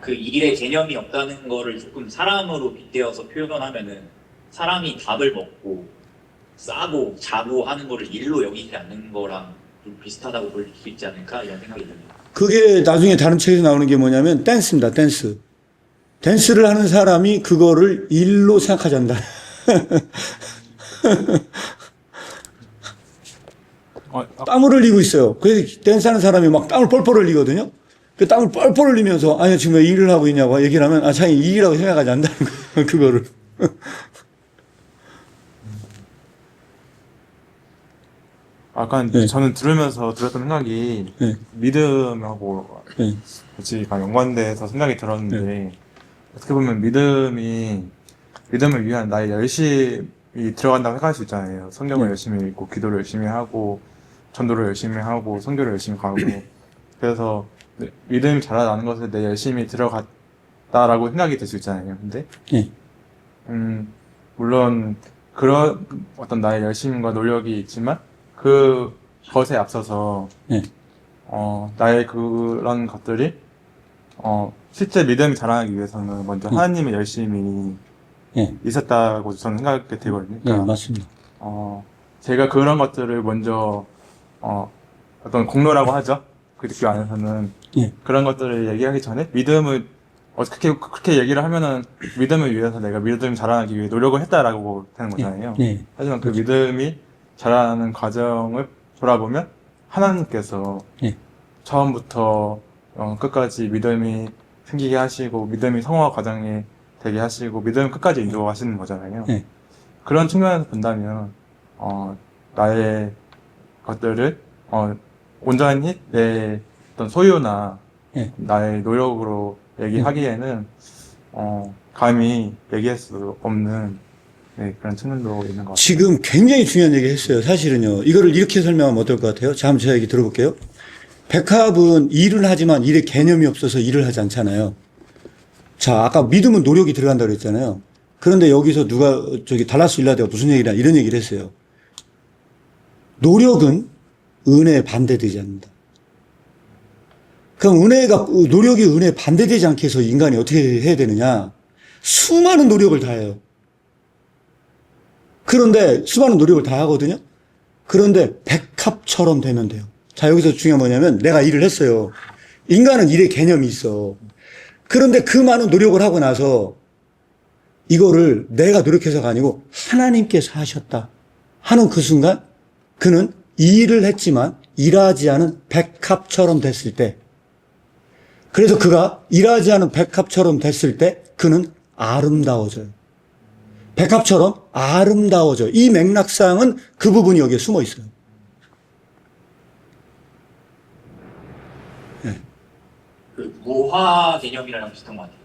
그 일의 개념이 없다는 거를 조금 사람으로 빗대어서 표현하면은 사람이 밥을 먹고 싸고 자고 하는 거를 일로 여기지 않는 거랑 좀 비슷하다고 볼 수 있지 않을까 이런 생각이 듭니다. 그게 나중에 다른 책에서 나오는 게 뭐냐면 댄스입니다. 댄스. 댄스를 하는 사람이 그거를 일로 생각하지 않는다. 땀을 흘리고 있어요. 그래서 댄스하는 사람이 막 땀을 뻘뻘 흘리거든요. 그 땀을 뻘뻘 흘리면서 아니 지금 왜 일을 하고 있냐고 얘기를 하면 자기 일이라고 생각하지 않는다는 거예요. 그거를. 약간 네. 저는 들으면서 들었던 생각이 네. 믿음하고 네. 같이 연관돼서 생각이 들었는데 어떻게 보면 믿음을 위한 나의 열심이 들어간다고 생각할 수 있잖아요. 성경을 네. 열심히 읽고 기도를 열심히 하고 전도를 열심히 하고 선교를 열심히 가고 그래서 믿음이 자라나는 것에 내 열심이 들어갔다라고 생각이 될 수 있잖아요. 근데 네. 물론 그런 어떤 나의 열심과 노력이 있지만 그 것에 앞서서 네. 나의 그런 것들이 실제 믿음이 자라나기 위해서는 먼저 하나님의 열심이 네. 있었다고 저는 생각이 되거든요. 네, 그러니까 맞습니다. 제가 그런 것들을 먼저 어떤 공로라고 하죠. 그 기독교 안에서는 네. 그런 것들을 얘기하기 전에 믿음을 그렇게 얘기를 하면은 믿음을 위해서 내가 믿음이 자라나기 위해 노력을 했다라고 되는 거잖아요. 네. 하지만 그 믿음이 자라나는 과정을 돌아보면 하나님께서 네. 처음부터 끝까지 믿음이 생기게 하시고 믿음이 성화 과정에 되게 하시고 믿음을 끝까지 인도하시는 거잖아요. 네. 그런 측면에서 본다면 나의 것들을 온전히 내 어떤 소유나 네. 나의 노력으로 얘기하기에는 감히 얘기할 수 없는 그런 측면도 있는 것 같아요. 지금 굉장히 중요한 얘기 했어요. 사실은요. 이거를 이렇게 설명하면 어떨 것 같아요? 자, 한번 제 얘기 들어볼게요. 백합은 일을 하지만 일의 개념이 없어서 일을 하지 않잖아요. 자, 아까 믿음은 노력이 들어간다고 그랬잖아요. 그런데 여기서 누가 달라스 윌라드가 무슨 얘기냐 이런 얘기를 했어요. 노력은 은혜에 반대되지 않는다. 그럼 노력이 은혜에 반대되지 않게 해서 인간이 어떻게 해야 되느냐? 수많은 노력을 다해요. 그런데 수많은 노력을 다 하거든요. 그런데 백합처럼 되면 돼요. 자, 여기서 중요한 뭐냐면 내가 일을 했어요. 인간은 일의 개념이 있어. 그런데 그 많은 노력을 하고 나서 이거를 내가 노력해서가 아니고 하나님께서 하셨다 하는 그 순간 그는 일을 했지만 일하지 않은 백합처럼 됐을 때, 그래서 그가 일하지 않은 백합처럼 됐을 때 그는 아름다워져요. 백합처럼 아름다워져. 이 맥락상은 그 부분이 여기에 숨어 있어요. 네. 그 무화 개념이랑 비슷한 것 같아요.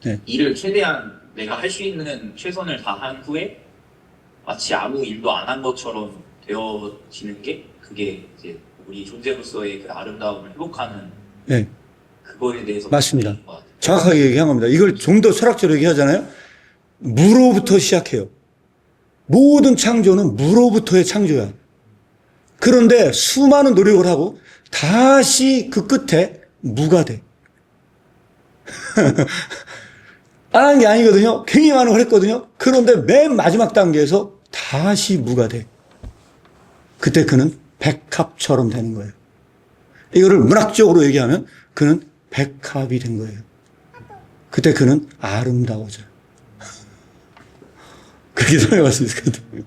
네. 일을 최대한 내가 할 수 있는 최선을 다한 후에 마치 아무 일도 안 한 것처럼 되어지는 게 그게 이제 우리 존재로서의 그 아름다움을 회복하는 네. 그거에 대해서 맞습니다. 것 같아요. 정확하게 얘기한 겁니다. 이걸 좀 더 철학적으로 얘기하잖아요. 무로부터 시작해요. 모든 창조는 무로부터의 창조야. 그런데 수많은 노력을 하고 다시 그 끝에 무가 돼. 안 한 게 아니거든요. 굉장히 많은 걸 했거든요. 그런데 맨 마지막 단계에서 다시 무가 돼. 그때 그는 백합처럼 되는 거예요. 이거를 문학적으로 얘기하면 그는 백합이 된 거예요. 그때 그는 아름다워져요. 그렇게 설명할 수 있을 것 같아요.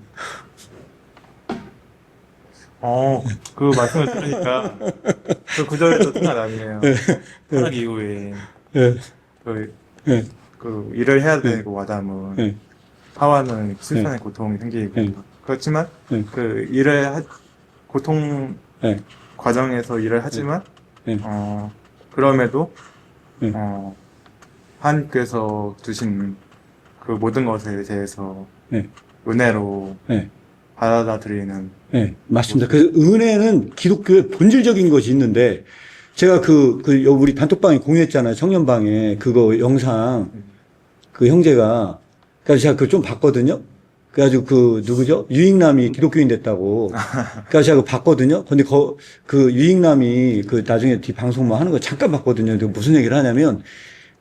그 말씀을 들으니까 그 구절에서 생각나네요. 타락 이후에 네. 네. 그 일을 해야 되고 아담은 네. 하와는 실천의 고통이 생기고 네. 그렇지만 네. 그 고통 네. 과정에서 일을 하지만 네. 그럼에도 네. 하나님께서 주신 그 모든 것에 대해서 네. 은혜로 네. 받아들이는. 네, 맞습니다. 그 은혜는 기독교의 본질적인 것이 있는데, 제가 우리 단톡방에 공유했잖아요. 청년방에 그거 영상, 그 형제가, 그래서 제가 그걸 좀 봤거든요. 그래가지고 누구죠? 유익남이 기독교인 됐다고. 그래서 제가 그거 봤거든요. 근데 그 유익남이 나중에 뒤 방송 뭐 하는 거 잠깐 봤거든요. 근데 무슨 얘기를 하냐면,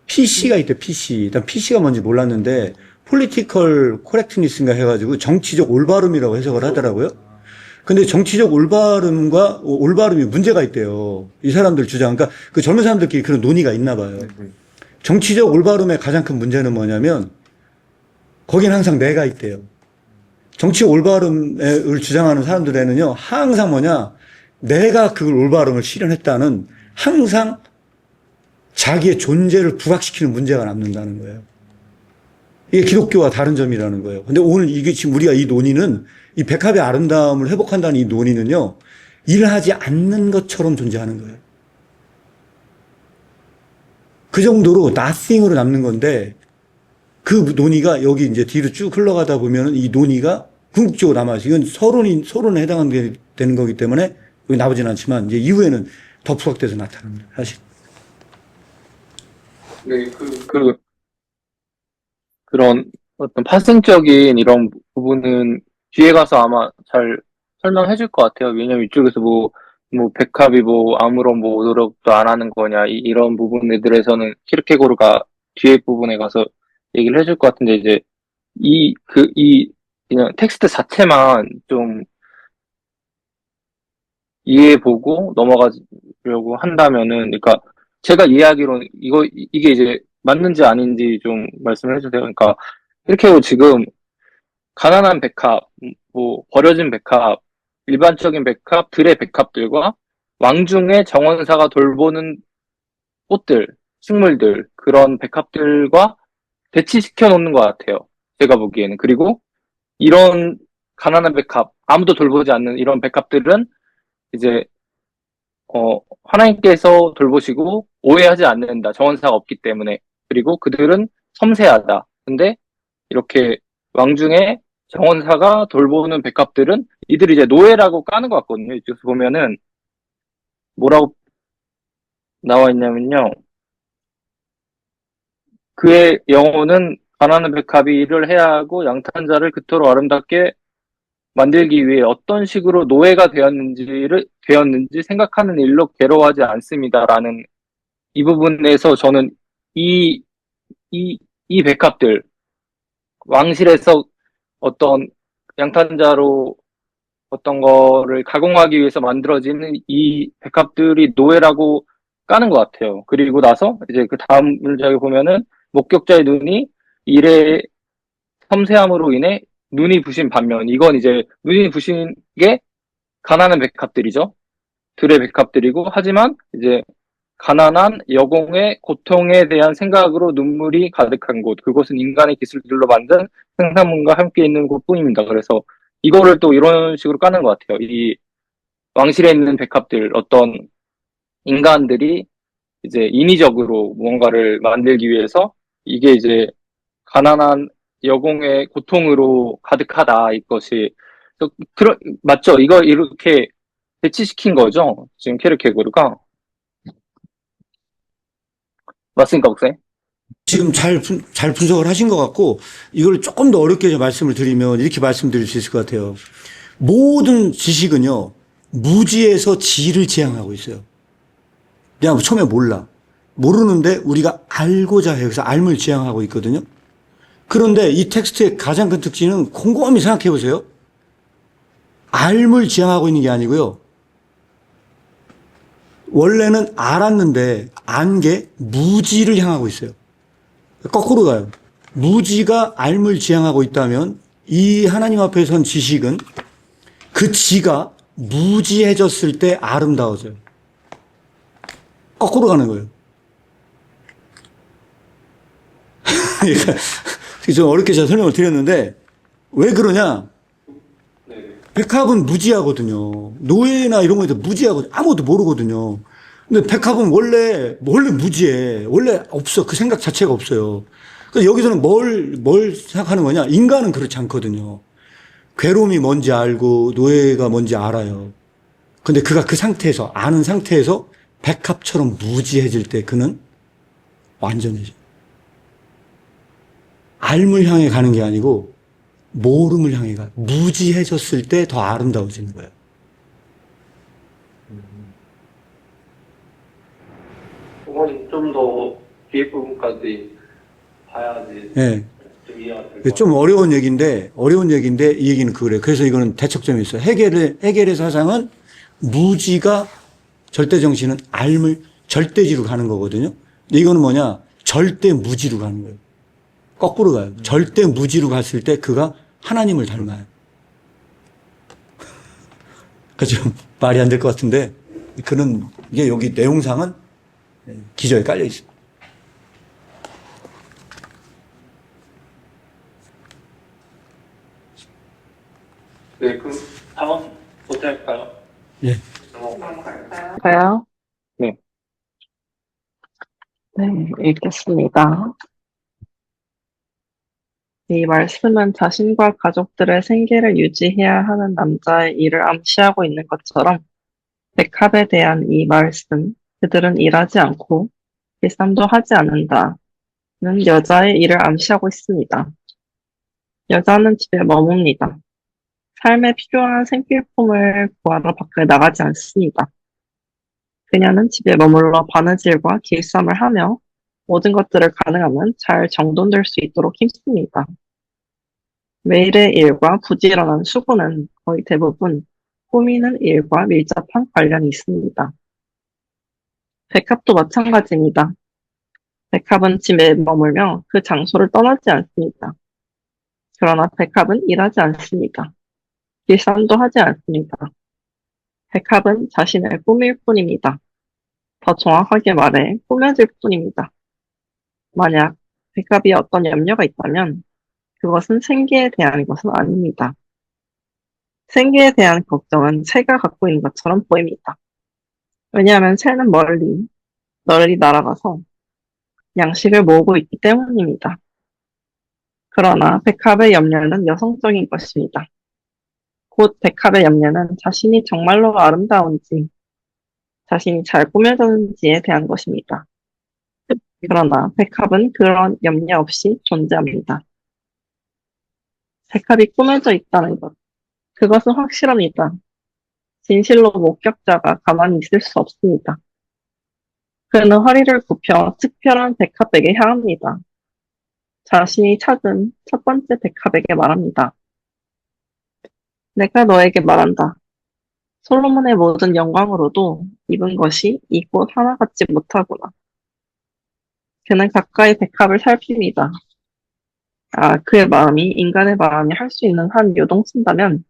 PC가 있대, PC. 일단 PC가 뭔지 몰랐는데, 폴리티컬 코렉트니스인가 해가지고 정치적 올바름이라고 해석을 하더라고요. 근데 정치적 올바름이 문제가 있대요. 이 사람들 주장. 그러니까 그 젊은 사람들끼리 그런 논의가 있나 봐요. 정치적 올바름의 가장 큰 문제는 뭐냐면, 거긴 항상 내가 있대요. 정치 올바름을 주장하는 사람들에는요, 항상 뭐냐, 내가 그 올바름을 실현했다는 항상 자기의 존재를 부각시키는 문제가 남는다는 거예요. 이게 기독교와 다른 점이라는 거예요. 근데 오늘 이게 지금 우리가 이 논의는, 이 백합의 아름다움을 회복한다는 이 논의는요, 일하지 않는 것처럼 존재하는 거예요. 그 정도로 nothing으로 남는 건데, 그 논의가 여기 이제 뒤로 쭉 흘러가다 보면은 이 논의가 궁극적으로 남아서 이건 서론에 해당되는 거기 때문에 여기 나오진 않지만 이제 이후에는 더 부각돼서 나타납니다. 사실. 네, 그런 어떤 파생적인 이런 부분은 뒤에 가서 아마 잘 설명해 줄 것 같아요. 왜냐면 이쪽에서 뭐 백합이 뭐 아무런 뭐 노력도 안 하는 거냐, 이런 부분들에서는 키르케고르가 뒤에 부분에 가서 얘기를 해줄 것 같은데, 이제 그냥 텍스트 자체만 좀 이해해보고 넘어가려고 한다면은, 그러니까 제가 이해하기로는 이게 이제 맞는지 아닌지 좀 말씀을 해주세요. 그러니까 이렇게 지금 가난한 백합, 뭐 버려진 백합, 일반적인 백합, 들의 백합들과 왕중의 정원사가 돌보는 꽃들, 식물들, 그런 백합들과 배치시켜 놓는 것 같아요. 제가 보기에는. 그리고 이런 가난한 백합, 아무도 돌보지 않는 이런 백합들은 이제 하나님께서 돌보시고 오해하지 않는다. 정원사가 없기 때문에. 그리고 그들은 섬세하다. 근데 이렇게 왕중의 정원사가 돌보는 백합들은 이들이 이제 노예라고 까는 것 같거든요. 이쪽에서 보면은 뭐라고 나와 있냐면요. 그의 영혼은 가난한 백합이 일을 해야 하고 양탄자를 그토록 아름답게 만들기 위해 어떤 식으로 노예가 되었는지 생각하는 일로 괴로워하지 않습니다라는 이 부분에서 저는 이 백합들, 왕실에서 어떤 양탄자로 어떤 거를 가공하기 위해서 만들어지는 이 백합들이 노예라고 까는 것 같아요. 그리고 나서 이제 그 다음 문장에 보면은 목격자의 눈이 일의 섬세함으로 인해 눈이 부신 반면, 이건 이제 눈이 부신 게 가난한 백합들이죠. 들의 백합들이고, 하지만 이제 가난한 여공의 고통에 대한 생각으로 눈물이 가득한 곳, 그곳은 인간의 기술들로 만든 생산물과 함께 있는 곳뿐입니다. 그래서 이거를 또 이런 식으로 까는 것 같아요. 이 왕실에 있는 백합들, 어떤 인간들이 이제 인위적으로 무언가를 만들기 위해서 이게 이제 가난한 여공의 고통으로 가득하다, 이것이. 맞죠? 이거 이렇게 배치시킨 거죠? 지금 케르케고르가. 맞습니까, 목사님? 지금 잘 분석을 하신 것 같고, 이걸 조금 더 어렵게 말씀을 드리면 이렇게 말씀드릴 수 있을 것 같아요. 모든 지식은요, 무지에서 지를 지향하고 있어요. 그냥 처음에 몰라. 모르는데 우리가 알고자 해요. 그래서 알물 지향하고 있거든요. 그런데 이 텍스트의 가장 큰 특징은 곰곰이 생각해 보세요. 알물 지향하고 있는 게 아니고요. 원래는 알았는데 안 게 무지를 향하고 있어요. 거꾸로 가요. 무지가 알물 지향하고 있다면 이 하나님 앞에 선 지식은 그 지가 무지해졌을 때 아름다워져요. 거꾸로 가는 거예요. 좀 어렵게 제가 설명을 드렸는데 왜 그러냐? 백합은 무지하거든요. 노예나 이런 거에서 무지하거든요. 아무것도 모르거든요. 근데 백합은 원래 무지해. 원래 없어. 그 생각 자체가 없어요. 그래서 여기서는 뭘 생각하는 거냐? 인간은 그렇지 않거든요. 괴로움이 뭔지 알고 노예가 뭔지 알아요. 근데 그가 그 상태에서, 아는 상태에서 백합처럼 무지해질 때 그는 완전해져. 알물 향해 가는 게 아니고 모름을 향해 가. 무지해졌을 때 더 아름다워지는 거예요. 그건 좀 더 뒤에 부분까지 봐야지. 네. 좀 이해가 될 것 좀 어려운 얘기인데 이 얘기는 그래요. 그래서 이거는 대척점이 있어요. 해겔의 사상은 무지가 절대 정신은 알물 절대지로 가는 거거든요. 근데 이거는 뭐냐? 절대 무지로 가는 거예요. 거꾸로 가요. 절대 무지로 갔을 때 그가 하나님을 닮아요. 좀 말이 안 될 것 같은데, 이게 여기 내용상은 기저에 깔려 있습니다. 네, 그럼 다음 어떻게 할까요? 예. 가요? 네. 네, 읽겠습니다. 이 말씀은 자신과 가족들의 생계를 유지해야 하는 남자의 일을 암시하고 있는 것처럼 백합에 대한 이 말씀, 그들은 일하지 않고 일삼도 하지 않는다는 여자의 일을 암시하고 있습니다. 여자는 집에 머뭅니다. 삶에 필요한 생필품을 구하러 밖에 나가지 않습니다. 그녀는 집에 머물러 바느질과 길쌈을 하며 모든 것들을 가능하면 잘 정돈될 수 있도록 힘씁니다. 매일의 일과 부지런한 수고는 거의 대부분 꾸미는 일과 밀접한 관련이 있습니다. 백합도 마찬가지입니다. 백합은 집에 머물며 그 장소를 떠나지 않습니다. 그러나 백합은 일하지 않습니다. 일상도 하지 않습니다. 백합은 자신을 꾸밀 뿐입니다. 더 정확하게 말해 꾸며질 뿐입니다. 만약 백합이 어떤 염려가 있다면 그것은 생계에 대한 것은 아닙니다. 생계에 대한 걱정은 새가 갖고 있는 것처럼 보입니다. 왜냐하면 새는 널리 날아가서 양식을 모으고 있기 때문입니다. 그러나 백합의 염려는 여성적인 것입니다. 곧 백합의 염려는 자신이 정말로 아름다운지, 자신이 잘 꾸며졌는지에 대한 것입니다. 그러나 백합은 그런 염려 없이 존재합니다. 백합이 꾸며져 있다는 것, 그것은 확실합니다. 진실로 목격자가 가만히 있을 수 없습니다. 그는 허리를 굽혀 특별한 백합에게 향합니다. 자신이 찾은 첫 번째 백합에게 말합니다. 내가 너에게 말한다. 솔로몬의 모든 영광으로도 입은 것이 이 꽃 하나 같지 못하구나. 그는 가까이 백합을 살핍니다. 그의 마음이 인간의 마음이 할 수 있는 한 요동친다면,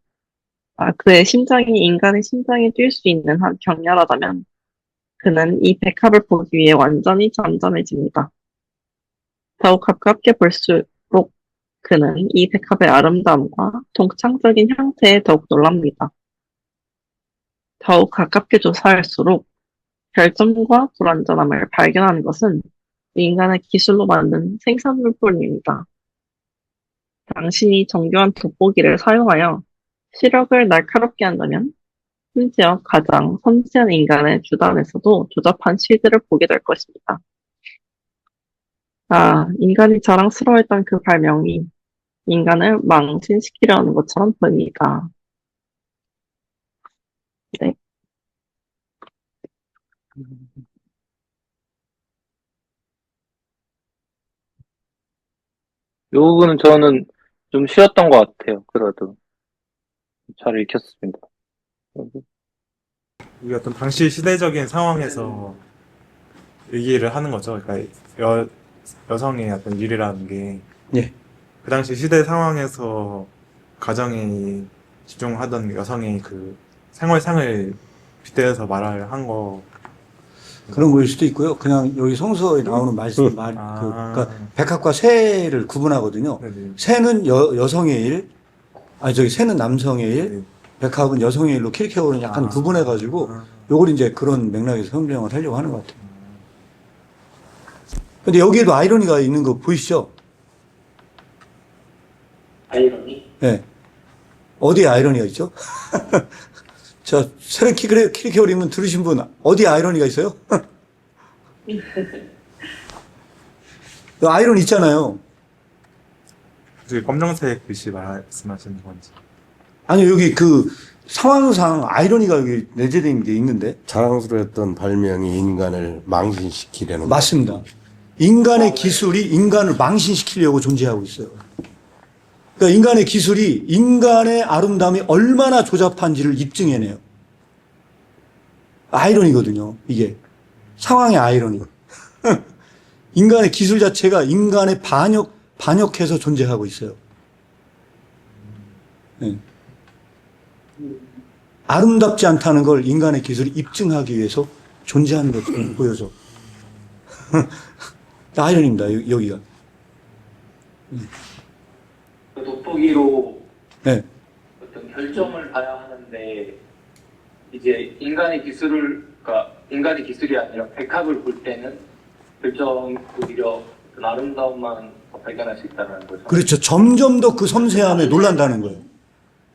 그의 심장이 인간의 심장이 뛸 수 있는 한 격렬하다면, 그는 이 백합을 보기 위해 완전히 잠잠해집니다. 더욱 가깝게 볼수록 그는 이 백합의 아름다움과 동창적인 형태에 더욱 놀랍니다. 더욱 가깝게 조사할수록 결점과 불완전함을 발견하는 것은 인간의 기술로 만든 생산물뿐입니다. 당신이 정교한 돋보기를 사용하여 시력을 날카롭게 한다면 심지어 가장 섬세한 인간의 주단에서도 조잡한 실들을 보게 될 것입니다. 인간이 자랑스러워했던 그 발명이 인간을 망신시키려는 것처럼 보입니다. 네. 이 부분은 저는 좀 쉬웠던 것 같아요. 그래도 잘 읽혔습니다. 이게 어떤 당시 시대적인 상황에서 얘기를 하는 거죠. 그러니까 여성의 어떤 일이라는 게 예. 그 당시 시대 상황에서 가정에 집중하던 여성의 그 생활상을 빗대어서 말을 한 거. 그런 거일 수도 있고요. 그냥 여기 성서에 나오는 그러니까 백합과 새를 구분하거든요. 네네. 새는 여성의 일, 새는 남성의 일, 백합은 여성의 일로 킬케어는 약간 구분해가지고 요걸 이제 그런 맥락에서 설명을 하려고 하는 것 같아요. 근데 여기에도 아이러니가 있는 거 보이시죠? 아이러니? 네. 어디에 아이러니가 있죠? 새는 킬케어 읽으면 들으신 분 어디에 아이러니가 있어요? 아이러니 있잖아요. 그 검정색 글씨 말씀하시는 건지. 아니요, 여기 그 상황상 아이러니가 여기 내재된 게 있는데. 자랑스러웠던 발명이 인간을 망신시키려는 맞습니다. 인간의 기술이 인간을 망신시키려고 존재하고 있어요. 그러니까 인간의 기술이 인간의 아름다움이 얼마나 조잡한지를 입증해내요. 아이러니거든요, 이게. 상황의 아이러니. 인간의 기술 자체가 인간의 반역해서 존재하고 있어요. 네. 아름답지 않다는 걸 인간의 기술이 입증하기 위해서 존재하는 것처럼 보여져. 아이러니입니다, 여기가. 그 돋보기로 네. 어떤 결정을 봐야 하는데 이제 인간의 기술을 그러니까 인간의 기술이 아니라 백합을 볼 때는 결정 오히려 그 아름다움만 발견할 수 있다는 거죠. 그렇죠. 점점 더 그 섬세함에 놀란다는 거예요.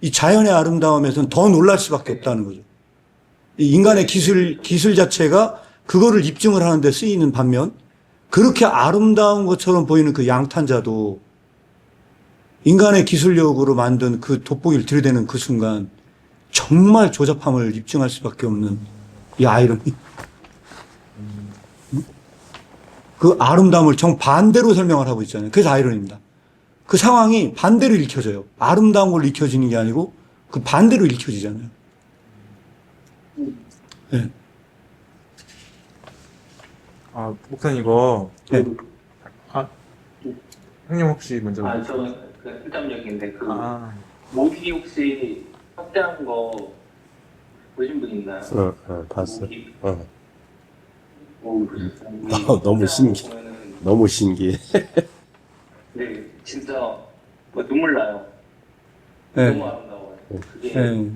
이 자연의 아름다움에서는 더 놀랄 수밖에 없다는 거죠. 이 인간의 기술 자체가 그거를 입증을 하는데 쓰이는 반면 그렇게 아름다운 것처럼 보이는 그 양탄자도 인간의 기술력으로 만든 그 돋보기를 들이대는 그 순간 정말 조잡함을 입증할 수밖에 없는 이 아이러니. 그 아름다움을 정반대로 설명을 하고 있잖아요. 그래서 아이러니입니다. 그 상황이 반대로 읽혀져요. 아름다운 걸로 읽혀지는 게 아니고 그 반대로 읽혀지잖아요. 네. 아, 목사님 이거 네. 형님 혹시 먼저 저는 그 일tam적인데 그 아, 모기 혹시 확대한 거 보신 분 있나요? 봤어. 모기. 너무 신기해. 너무 신기해. 네, 진짜 뭐 눈물 나요. 네. 너무 아름다워요. 그게 네.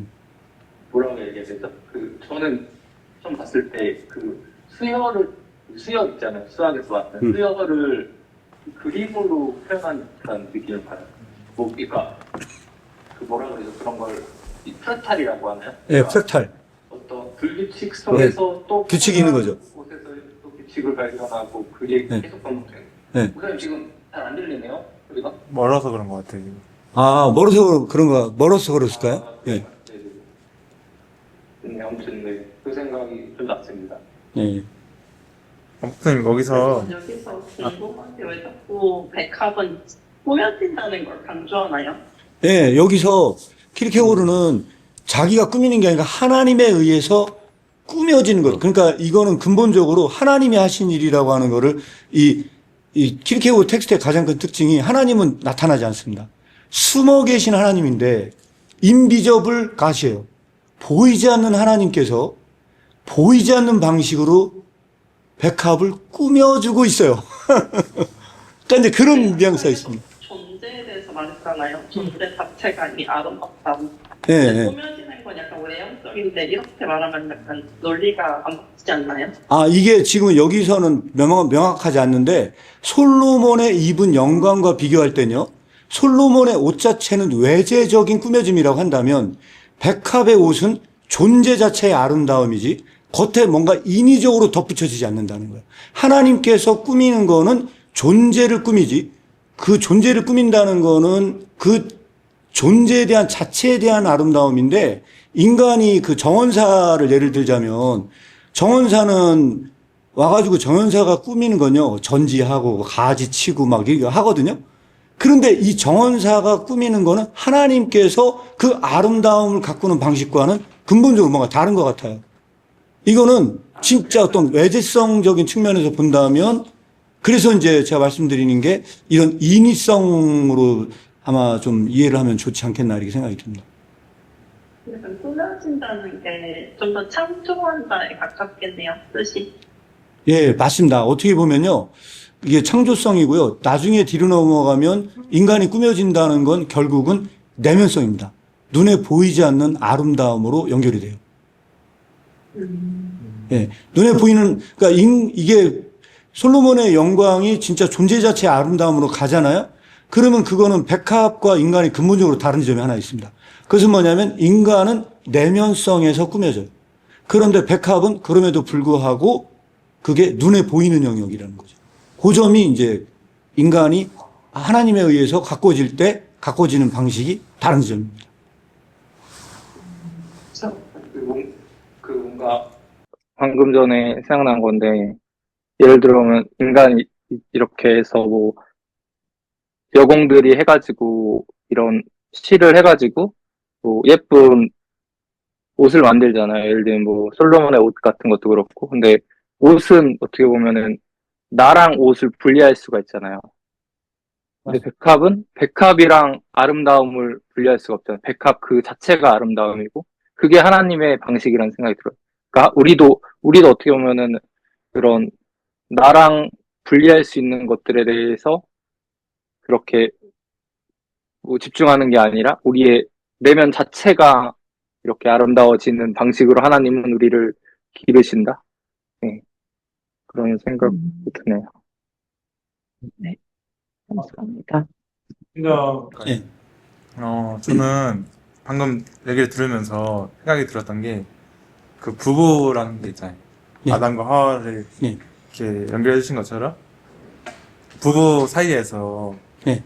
뭐라고 얘기해야 되죠? 그 저는 처음 봤을 때 그 수여 있잖아요. 수학에서 봤던 수여를 그림으로 표현한 듯한 느낌을 받아요. 뭐 그러니까 그 뭐라 그러죠? 그런 걸 이 프랙탈이라고 하나요? 네, 프랙탈. 어떤 불규칙 속에서 또 규칙이 있는 거죠. 곳에서 또 규칙을 발견하고 그게 네. 계속 반복돼요. 네. 목사님 지금 잘 안 들리네요? 우리가? 멀어서 그런 것 같아요. 지금. 아, 멀어서 그랬을까요? 예. 네, 아무튼 네, 그 생각이 좀 났습니다. 네. 목사님 여기서 여기서 궁금한 게 왜 자꾸 백합은 꾸며진다는 걸 강조하나요? 예, 여기서 키르케고르는 자기가 꾸미는 게 아니라 하나님에 의해서 꾸며지는 것. 그러니까 이거는 근본적으로 하나님이 하신 일이라고 하는 거를 이 키르케고르 텍스트의 가장 큰 특징이 하나님은 나타나지 않습니다. 숨어 계신 하나님인데 인비저블 가시예요. 보이지 않는 하나님께서 보이지 않는 방식으로 백합을 꾸며주고 있어요. 그러니까 이제 그런 뉘앙스가 있습니다. 존재에 대해서 말했잖아요. 존재 자체가 이미 아름답다고. 예, 근데 예. 꾸며지는 건 약간 외형적인데 이렇게 말하면 약간 논리가 안 맞지 않나요? 아, 이게 지금 여기서는 명확하지 않는데 솔로몬의 입은 영광과 비교할 때는요. 솔로몬의 옷 자체는 외재적인 꾸며짐이라고 한다면 백합의 옷은 존재 자체의 아름다움이지 겉에 뭔가 인위적으로 덧붙여지지 않는다는 거예요. 하나님께서 꾸미는 거는 존재를 꾸미지 그 존재를 꾸민다는 거는 그 존재에 대한 자체에 대한 아름다움인데 인간이 그 정원사를 예를 들자면 정원사는 와가지고 정원사가 꾸미는 건요 전지하고 가지 치고 막 이렇게 하거든요. 그런데 이 정원사가 꾸미는 거는 하나님께서 그 아름다움을 가꾸는 방식과는 근본적으로 뭔가 다른 것 같아요. 이거는 진짜 어떤 외재성적인 측면에서 본다면 그래서 이제 제가 말씀드리는 게 이런 인위성으로 아마 좀 이해를 하면 좋지 않겠나 이렇게 생각이 듭니다. 약간 꾸며진다는 게 좀 더 창조한다에 가깝겠네요, 뜻이. 예, 맞습니다. 어떻게 보면요. 이게 창조성이고요. 나중에 뒤로 넘어가면 인간이 꾸며진다는 건 결국은 내면성입니다. 눈에 보이지 않는 아름다움으로 연결이 돼요. 예, 눈에 보이는, 그러니까 이게 솔로몬의 영광이 진짜 존재 자체의 아름다움으로 가잖아요. 그러면 그거는 백합과 인간이 근본적으로 다른 점이 하나 있습니다. 그것은 뭐냐면 인간은 내면성에서 꾸며져요. 그런데 백합은 그럼에도 불구하고 그게 눈에 보이는 영역이라는 거죠. 그 점이 이제 인간이 하나님에 의해서 가꿔질 때 가꿔지는 방식이 다른 점입니다. 그 뭔가 방금 전에 생각난 건데 예를 들면 인간이 이렇게 해서 뭐 여공들이 해가지고 이런 실을 해가지고 뭐 예쁜 옷을 만들잖아요. 예를 들면 뭐 솔로몬의 옷 같은 것도 그렇고 근데 옷은 어떻게 보면은 나랑 옷을 분리할 수가 있잖아요. 근데 백합은 백합이랑 아름다움을 분리할 수가 없잖아요. 백합 그 자체가 아름다움이고 그게 하나님의 방식이라는 생각이 들어요. 그러니까 우리도 어떻게 보면은 그런 나랑 분리할 수 있는 것들에 대해서 그렇게 뭐 집중하는 게 아니라 우리의 내면 자체가 이렇게 아름다워지는 방식으로 하나님은 우리를 기르신다. 네, 그런 생각이 드네요. 네, 감사합니다. 예. 저는 방금 얘기를 들으면서 생각이 들었던 게, 그 부부라는 게 있잖아요. 예. 아담과 하와를 예. 이렇게 연결해 주신 것처럼, 부부 사이에서 예.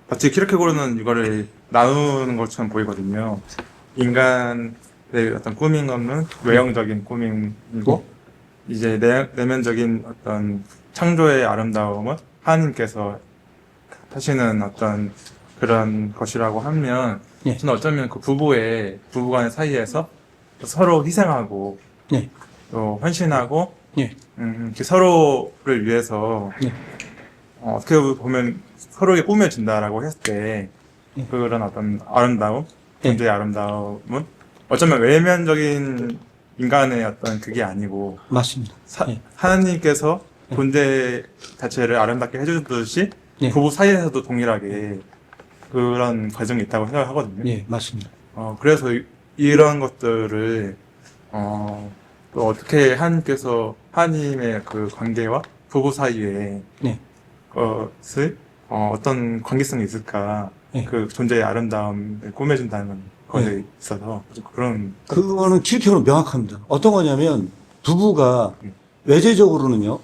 마치 키르케고르는 이거를 나누는 것처럼 보이거든요. 인간의 어떤 꾸민 것은 외형적인 꾸밈이고, 이제 내면적인 어떤 창조의 아름다움은 하나님께서 하시는 어떤 그런 것이라고 하면, 예. 저는 어쩌면 그 부부간의 사이에서 서로 희생하고, 예. 또 헌신하고, 예. 이렇게 서로를 위해서, 예. 어떻게 보면 서로에게 꾸며진다라고 했을 때, 예. 그런 어떤 아름다움, 예. 존재의 아름다움은 어쩌면 외면적인 인간의 어떤 그게 아니고, 맞습니다. 예. 하나님께서 존재 자체를 아름답게 해주듯이 예. 부부 사이에서도 동일하게 그런 과정이 있다고 생각하거든요. 예, 맞습니다. 그래서 이런 것들을 또 어떻게 하나님의 그 관계와 부부 사이에 네. 것을 어떤 관계성이 있을까, 네. 그 존재의 아름다움을 꾸며준다는 것에 있어서 그런. 그거는 키르케고르는 명확합니다. 어떤 거냐면 부부가 외재적으로는요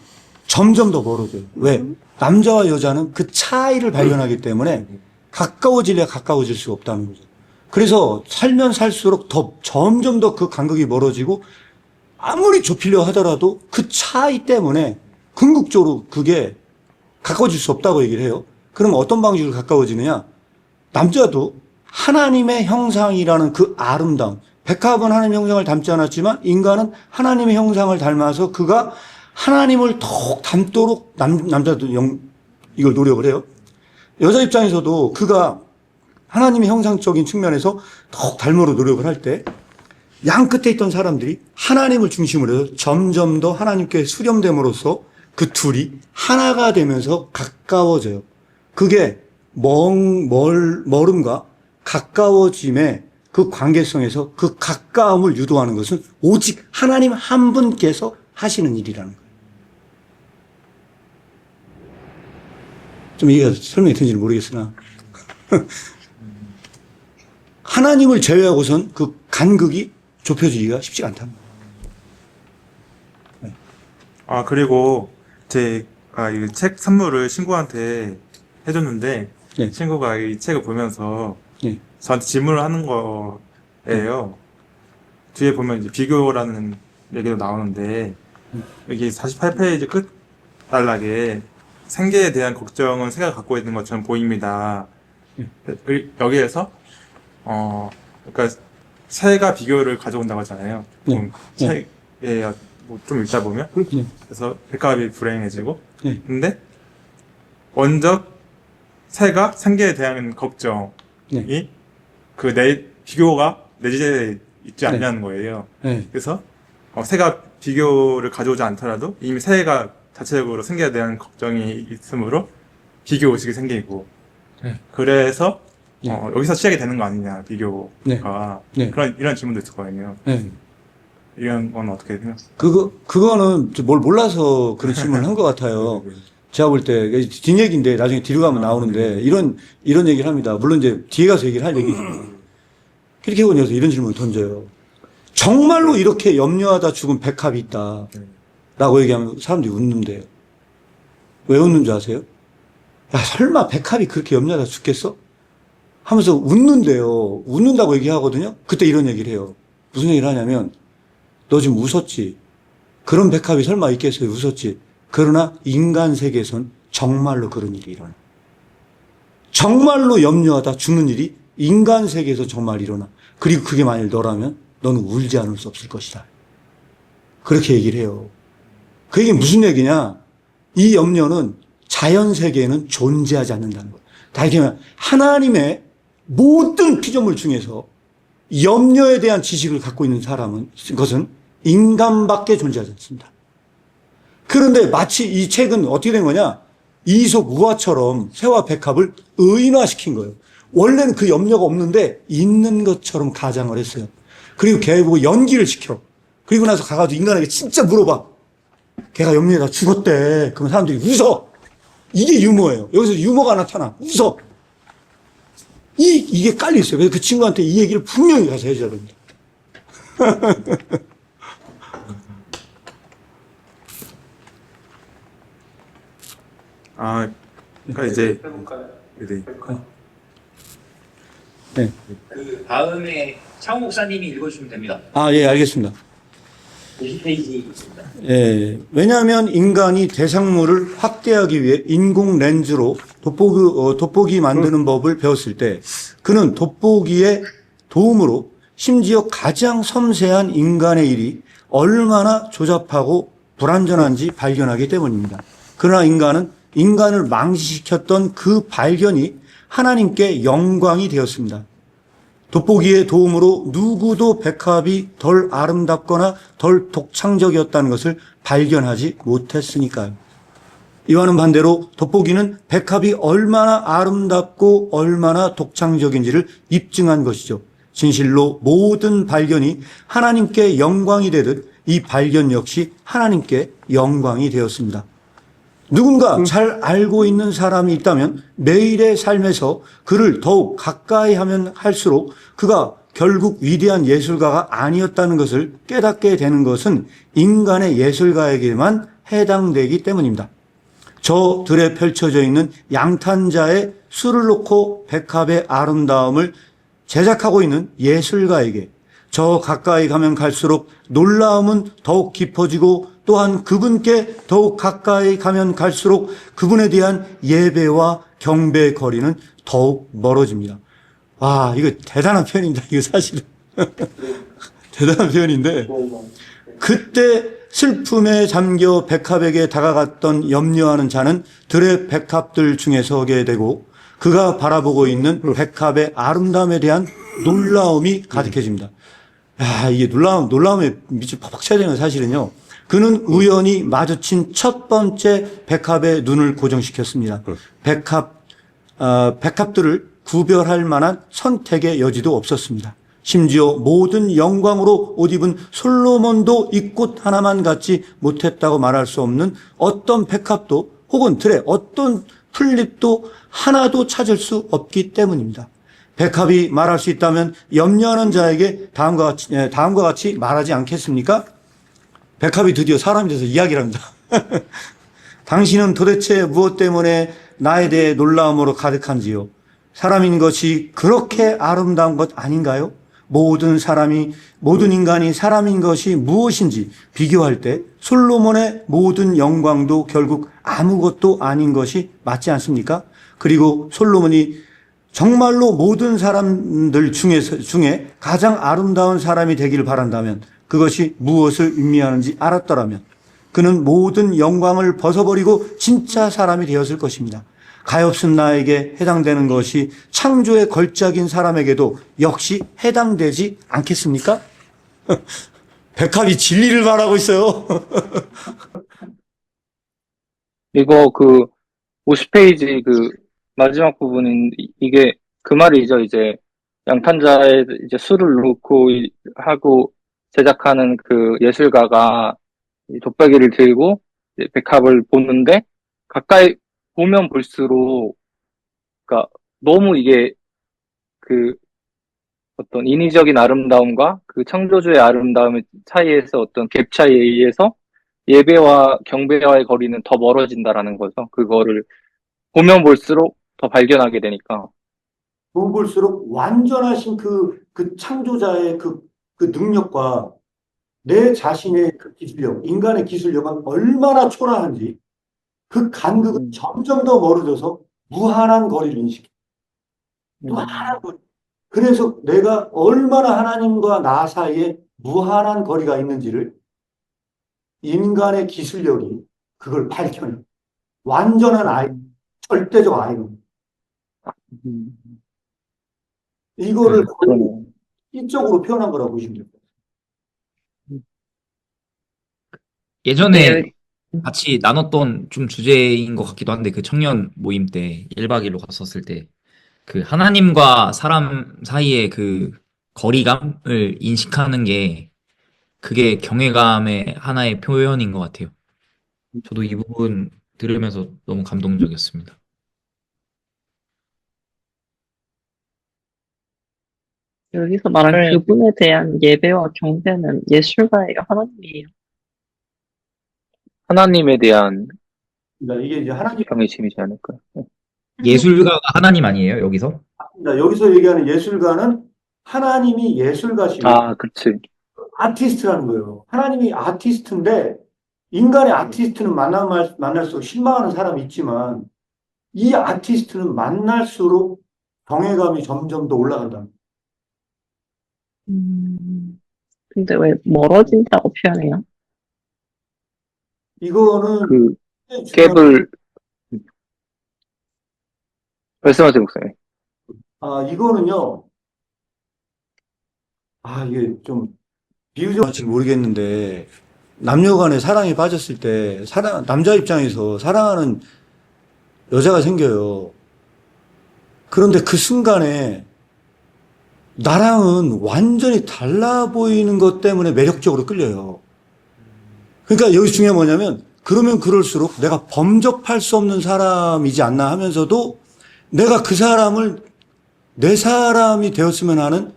점점 더 멀어져요. 왜? 남자와 여자는 그 차이를 발견하기 때문에 가까워질래야 가까워질 수가 없다는 거죠. 그래서 살면 살수록 점점 더 그 간극이 멀어지고, 아무리 좁히려 하더라도 그 차이 때문에 궁극적으로 그게 가까워질 수 없다고 얘기를 해요. 그럼 어떤 방식으로 가까워지느냐? 남자도 하나님의 형상이라는 그 아름다움, 백합은 하나님의 형상을 닮지 않았지만 인간은 하나님의 형상을 닮아서 그가 하나님을 더욱 닮도록 남자도 이걸 노력을 해요. 여자 입장에서도 그가 하나님의 형상적인 측면에서 더욱 닮으려 노력을 할 때, 양 끝에 있던 사람들이 하나님을 중심으로 해서 점점 더 하나님께 수렴됨으로써 그 둘이 하나가 되면서 가까워져요. 그게 멀음과 가까워짐의 그 관계성에서 그 가까움을 유도하는 것은 오직 하나님 한 분께서 하시는 일이라는 거예요. 좀 이해가 설명이 되는지는 모르겠으나 하나님을 제외하고선 그 간극이 좁혀지기가 쉽지가 않답니다. 그리고 제가 이 책 선물을 친구한테 해줬는데, 네. 친구가 이 책을 보면서 네. 저한테 질문을 하는 거예요. 뒤에 보면 이제 비교라는 얘기도 나오는데, 여기 48페이지 끝단락에 생계에 대한 걱정은 새가 갖고 있는 것처럼 보입니다. 여기에서 그러니까 새가 비교를 가져온다고 하잖아요. 네. 책에 좀 읽다 보면. 네. 그래서 백합이 불행해지고. 네. 근데 먼저 새가 생계에 대한 걱정이 네. 비교가 내재되어 있지 네. 않냐는 거예요. 네. 그래서 새가 비교를 가져오지 않더라도 이미 새가 자체적으로 생계에 대한 걱정이 있으므로 비교 의식이 생기고. 네. 그래서 네. 여기서 시작이 되는 거 아니냐, 비교가. 네. 이런 질문도 있을 거아니에요. 네. 이런 건 어떻게 생각하세요? 그거는 뭘 몰라서 그런 질문을 한 것 같아요. 제가 볼 때, 뒷얘기인데, 나중에 뒤로 가면 나오는데, 이런 얘기를 합니다. 물론 이제 뒤에 가서 얘기를 할 얘기죠. 키르케고르에서 이런 질문을 던져요. 정말로 이렇게 염려하다 죽은 백합이 있다. 라고 얘기하면 사람들이 웃는데요. 왜 웃는 줄 아세요? 야, 설마 백합이 그렇게 염려하다 죽겠어? 하면서 웃는데요. 웃는다고 얘기하거든요. 그때 이런 얘기를 해요. 무슨 얘기를 하냐면, 너 지금 웃었지? 그런 백합이 설마 있겠어요? 웃었지? 그러나 인간 세계에선 정말로 그런 일이 일어나. 정말로 염려하다 죽는 일이 인간 세계에서 정말 일어나. 그리고 그게 만일 너라면 너는 울지 않을 수 없을 것이다. 그렇게 얘기를 해요. 그 얘기는 무슨 얘기냐? 이 염려는 자연 세계에는 존재하지 않는다는 거예요. 다시 말하면 하나님의 모든 피조물 중에서 염려에 대한 지식을 갖고 있는 것은 인간밖에 존재하지 않습니다. 그런데 마치 이 책은 어떻게 된 거냐? 이솝 우화처럼 새와 백합을 의인화시킨 거예요. 원래는 그 염려가 없는데 있는 것처럼 가장을 했어요. 그리고 걔 보고 연기를 시켜. 그리고 나서 가가지고 인간에게 진짜 물어봐. 걔가 염려에다 죽었대. 그러면 사람들이 웃어. 이게 유머예요. 여기서 유머가 나타나. 웃어. 이게 깔려 있어요. 그래서 그 친구한테 이 얘기를 분명히 가서 해줘야 됩니다. 아, 그러니까 이제 해볼까요? 네. 네. 그 다음에 창호 목사님이 읽어주시면 됩니다. 아, 예, 알겠습니다. 50페이지 있습니다. 예, 왜냐하면 인간이 대상물을 확대하기 위해 인공 렌즈로 돋보기 만드는 법을 배웠을 때 그는 돋보기의 도움으로 심지어 가장 섬세한 인간의 일이 얼마나 조잡하고 불완전한지 발견하기 때문입니다. 그러나 인간은 인간을 망신시켰던 그 발견이 하나님께 영광이 되었습니다. 돋보기의 도움으로 누구도 백합이 덜 아름답거나 덜 독창적이었다는 것을 발견하지 못했으니까요. 이와는 반대로 돋보기는 백합이 얼마나 아름답고 얼마나 독창적인지를 입증한 것이죠. 진실로 모든 발견이 하나님께 영광이 되듯 이 발견 역시 하나님께 영광이 되었습니다. 누군가 잘 알고 있는 사람이 있다면 매일의 삶에서 그를 더욱 가까이 하면 할수록 그가 결국 위대한 예술가가 아니었다는 것을 깨닫게 되는 것은 인간의 예술가에게만 해당되기 때문입니다. 저 들에 펼쳐져 있는 양탄자에 술을 놓고 백합의 아름다움을 제작하고 있는 예술가에게 저 가까이 가면 갈수록 놀라움은 더욱 깊어지고 또한 그분께 더욱 가까이 가면 갈수록 그분에 대한 예배와 경배의 거리는 더욱 멀어집니다. 와, 이거 대단한 표현입니다. 이거 사실은. 대단한 표현인데 그때 슬픔에 잠겨 백합에게 다가갔던 염려하는 자는 들의 백합들 중에 서게 되고 그가 바라보고 있는 백합의 아름다움에 대한 놀라움이 가득해집니다. 야, 이게 놀라움에 밑을 팍팍 쳐야 되는 사실은요. 그는 우연히 마주친 첫 번째 백합의 눈을 고정시켰습니다. 백합들을 구별할 만한 선택의 여지도 없었습니다. 심지어 모든 영광으로 옷 입은 솔로몬도 이 꽃 하나만 갖지 못했다고 말할 수 없는 어떤 백합도 혹은 들의 어떤 풀잎도 하나도 찾을 수 없기 때문입니다. 백합이 말할 수 있다면 염려하는 자에게 다음과 같이 말하지 않겠습니까? 백합이 드디어 사람이 돼서 이야기를 합니다. 당신은 도대체 무엇 때문에 나에 대해 놀라움으로 가득한지요? 사람인 것이 그렇게 아름다운 것 아닌가요? 모든 인간이 사람인 것이 무엇인지 비교할 때 솔로몬의 모든 영광도 결국 아무것도 아닌 것이 맞지 않습니까? 그리고 솔로몬이 정말로 모든 사람들 중에 가장 아름다운 사람이 되기를 바란다면 그것이 무엇을 의미하는지 알았더라면 그는 모든 영광을 벗어버리고 진짜 사람이 되었을 것입니다. 가엾은 나에게 해당되는 것이 창조의 걸작인 사람에게도 역시 해당되지 않겠습니까? 백합이 진리를 말하고 있어요. 이거 50페이지 마지막 부분은 이게 그 말이죠. 이제 양탄자에 이제 술을 놓고 하고 제작하는 그 예술가가 이 돋보기를 들고 이제 백합을 보는데 가까이 보면 볼수록 그러니까 너무 이게 어떤 인위적인 아름다움과 그 창조주의 아름다움의 차이에서 어떤 갭 차이에 의해서 예배와 경배와의 거리는 더 멀어진다라는 거죠. 그거를 보면 볼수록 더 발견하게 되니까. 볼수록 완전하신 그 창조자의 그 능력과 내 자신의 그 기술력, 인간의 기술력은 얼마나 초라한지 그 간극은 점점 더 멀어져서 무한한 거리를 인식해. 무한한 거리. 그래서 내가 얼마나 하나님과 나 사이에 무한한 거리가 있는지를 인간의 기술력이 그걸 밝혀내. 완전한 아이, 절대적 아이는. 이거를 그러네요. 이쪽으로 표현한 거라고 보시면 됩니다. 예전에 네, 같이 나눴던 좀 주제인 것 같기도 한데 그 청년 모임 때 1박 2일로 갔었을 때 그 하나님과 사람 사이의 그 거리감을 인식하는 게 그게 경외감의 하나의 표현인 것 같아요. 저도 이 부분 들으면서 너무 감동적이었습니다. 여기서 말한 그분에 대한 예배와 경배는 예술가예요, 하나님이에요. 하나님에 대한 그러니까 이게 이제 하나님, 경외심이지 않을까요? 예술가가 하나님 아니에요, 여기서? 여기서 얘기하는 예술가는 하나님이 예술가시고 아, 그치. 아티스트라는 거예요. 하나님이 아티스트인데 인간의 아티스트는 만날수록 실망하는 사람이 있지만 이 아티스트는 만날수록 경외감이 점점 더 올라간다. 근데 왜 멀어진다고 표현해요? 이거는 그 중요한- 갭을 말씀하세요, 목사님. 이거는요. 이게 좀 비유적인지 모르겠는데 남녀 간의 사랑에 빠졌을 때 남자 입장에서 사랑하는 여자가 생겨요. 그런데 그 순간에 나랑은 완전히 달라 보이는 것 때문에 매력적으로 끌려요. 그러니까 여기 중요한 게 뭐냐면 그러면 그럴수록 내가 범접할 수 없는 사람이지 않나 하면서도 내가 그 사람을 내 사람이 되었으면 하는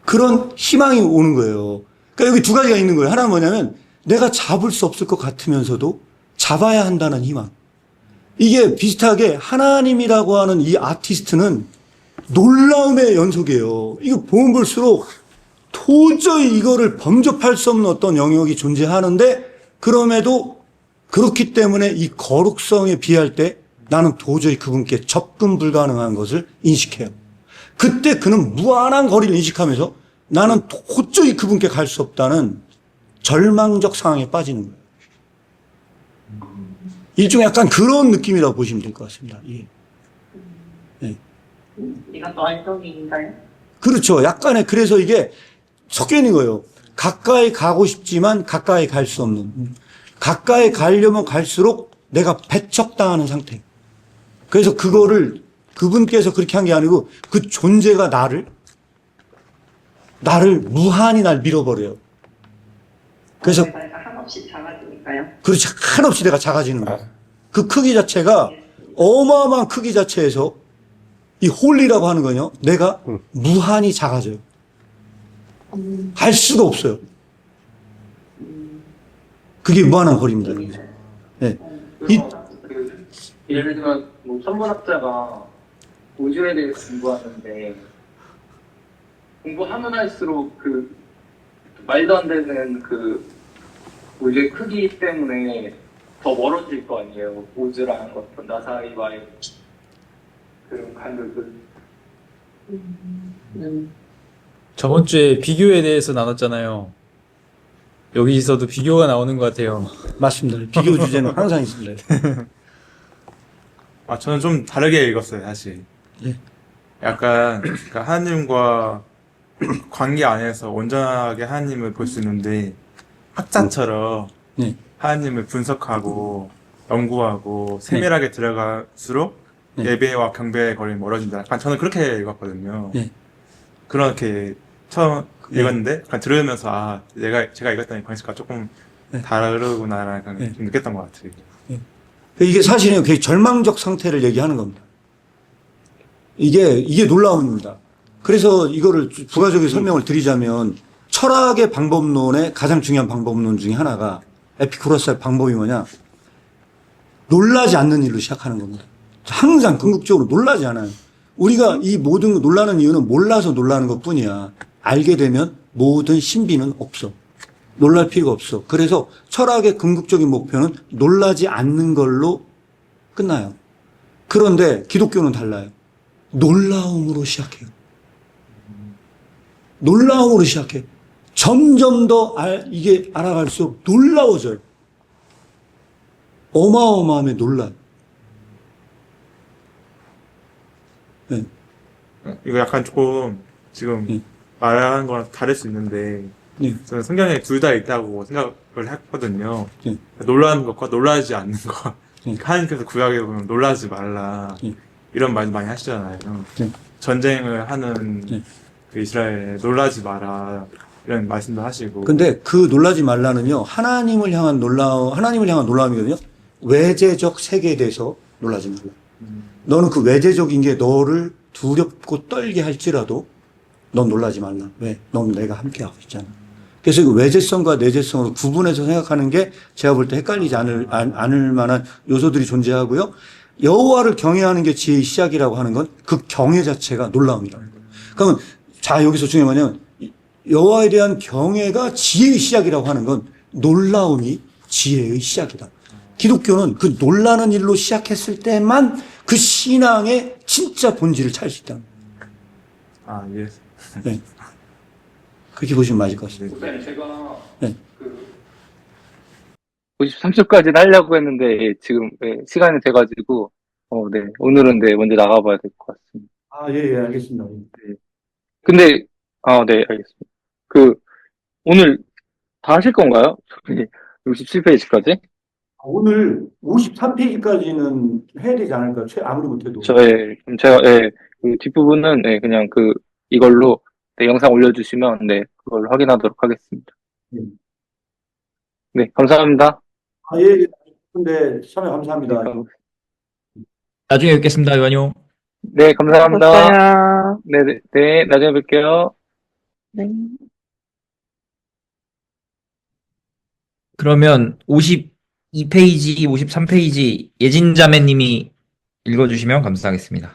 그런 희망이 오는 거예요. 그러니까 여기 두 가지가 있는 거예요. 하나는 뭐냐면 내가 잡을 수 없을 것 같으면서도 잡아야 한다는 희망. 이게 비슷하게 하나님이라고 하는 이 아티스트는 놀라움의 연속이에요. 이거 보면 볼수록 도저히 이거를 범접할 수 없는 어떤 영역이 존재하는데 그럼에도 그렇기 때문에 이 거룩성에 비할 때 나는 도저히 그분께 접근 불가능한 것을 인식해요. 그때 그는 무한한 거리를 인식하면서 나는 도저히 그분께 갈 수 없다는 절망적 상황에 빠지는 거예요. 일종의 약간 그런 느낌이라고 보시면 될 것 같습니다. 예. 이것도 알적인가요? 그렇죠. 약간의, 그래서 이게 섞여 있는 거예요. 가까이 가고 싶지만 가까이 갈 수 없는. 가까이 가려면 갈수록 내가 배척당하는 상태. 그래서 그거를 그분께서 그렇게 한 게 아니고 그 존재가 나를 무한히 날 밀어버려요. 그래서 내가 한없이 작아지니까요. 그렇지. 한없이 내가 작아지는 거야. 그 크기 자체가 어마어마한 크기 자체에서 이 홀리라고 하는 거요. 내가 무한히 작아져요. 할 수가 없어요. 그게 무한한 거리입니다. 네. 예를 들면 뭐 천문학자가 우주에 대해서 공부하는데 공부하면 할수록 그 말도 안 되는 그 우주의 크기 때문에 더 멀어질 거 아니에요. 우주라는 어떤 나 사이와의 그런 간극을. 저번 주에 비교에 대해서 나눴잖아요. 여기서도 비교가 나오는 것 같아요. 맞습니다. 비교 주제는 항상 있습니다. 저는 좀 다르게 읽었어요, 사실. 예. 약간, 그러니까 하나님과 관계 안에서 온전하게 하나님을 볼 수 있는데, 학자처럼 네. 하나님을 분석하고, 연구하고, 세밀하게 들어갈수록 네. 예배와 경배의 거리는 멀어진다. 약간 저는 그렇게 읽었거든요. 네. 그렇게 처음 네. 읽었는데, 약간 들으면서, 제가 읽었던 방식과 조금 네. 다르구나라는 네. 좀 느꼈던 것 같아요. 이게 사실은 굉장히 절망적 상태를 얘기하는 겁니다. 이게 놀라움입니다. 그래서 이거를 부가적인 설명을 드리자면 철학의 방법론의 가장 중요한 방법론 중에 하나가 에피쿠로스의 방법이 뭐냐? 놀라지 않는 일로 시작하는 겁니다. 항상 궁극적으로 놀라지 않아요. 우리가 이 모든 거 놀라는 이유는 몰라서 놀라는 것 뿐이야. 알게 되면 모든 신비는 없어. 놀랄 필요가 없어. 그래서 철학의 궁극적인 목표는 놀라지 않는 걸로 끝나요. 그런데 기독교는 달라요. 놀라움으로 시작해요. 놀라움으로 시작해. 점점 더 이게 알아갈수록 놀라워져요. 어마어마함에 놀라요. 네. 이거 약간 조금 지금 예. 말하는 거랑 다를 수 있는데 예. 저는 성경에 둘 다 있다고 생각을 했거든요. 예. 놀라는 것과 놀라지 않는 것. 예. 하나님께서 구약에 보면 놀라지 말라 예. 이런 말 많이 하시잖아요. 예. 전쟁을 하는 예. 그 이스라엘에 놀라지 마라 이런 말씀도 하시고. 근데 그 놀라지 말라는요, 하나님을 향한 놀라움이거든요. 외재적 세계에 대해서 놀라지 말라. 너는 그 외재적인 게 너를 두렵고 떨게 할지라도 넌 놀라지 말라. 왜? 넌 내가 함께하고 있잖아. 그래서 그 외재성과 내재성으로 구분해서 생각하는 게 제가 볼 때 헷갈리지 않을 만한 요소들이 존재하고요. 여호와를 경외하는 게 지혜의 시작이라고 하는 건 그 경외 자체가 놀라움이라는 거예요. 그러면 자, 여기서 중요한 건 여호와에 대한 경외가 지혜의 시작이라고 하는 건 놀라움이 지혜의 시작이다. 기독교는 그 놀라는 일로 시작했을 때만 그 신앙의 진짜 본질을 찾을 수 있다. 아, 예. 네. 그렇게 보시면 맞을 것 같습니다. 목사님, 제가 네. 그 53초까지 하려고 했는데 지금 시간이 돼가지고 네 오늘은 네 먼저 나가봐야 될 것 같습니다. 아, 예, 예, 알겠습니다. 근데 네 알겠습니다. 그 오늘 다 하실 건가요? 67페이지까지? 오늘 53페이지까지는 해야 되지 않을까? 아무리 못해도. 그럼 제가 그 뒷부분은 그냥 이걸로 영상 올려주시면 그걸 확인하도록 하겠습니다. 네. 네 감사합니다. 아, 예, 예. 근데 참여 감사합니다. 나중에 뵙겠습니다, 요한용. 네 감사합니다. 수고하셨어요. 네 나중에 뵐게요. 네. 그러면 52페이지, 53페이지 예진자매님이 읽어주시면 감사하겠습니다.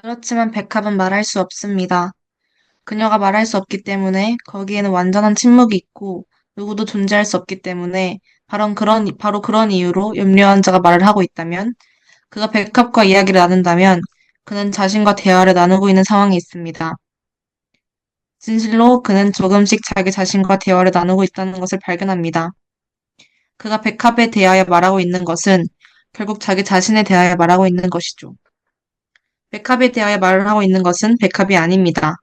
그렇지만 백합은 말할 수 없습니다. 그녀가 말할 수 없기 때문에 거기에는 완전한 침묵이 있고 누구도 존재할 수 없기 때문에 바로 그런 이유로 염려한 자가 말을 하고 있다면 그가 백합과 이야기를 나눈다면 그는 자신과 대화를 나누고 있는 상황에 있습니다. 진실로 그는 조금씩 자기 자신과 대화를 나누고 있다는 것을 발견합니다. 그가 백합에 대하여 말하고 있는 것은 결국 자기 자신에 대하여 말하고 있는 것이죠. 백합에 대하여 말을 하고 있는 것은 백합이 아닙니다.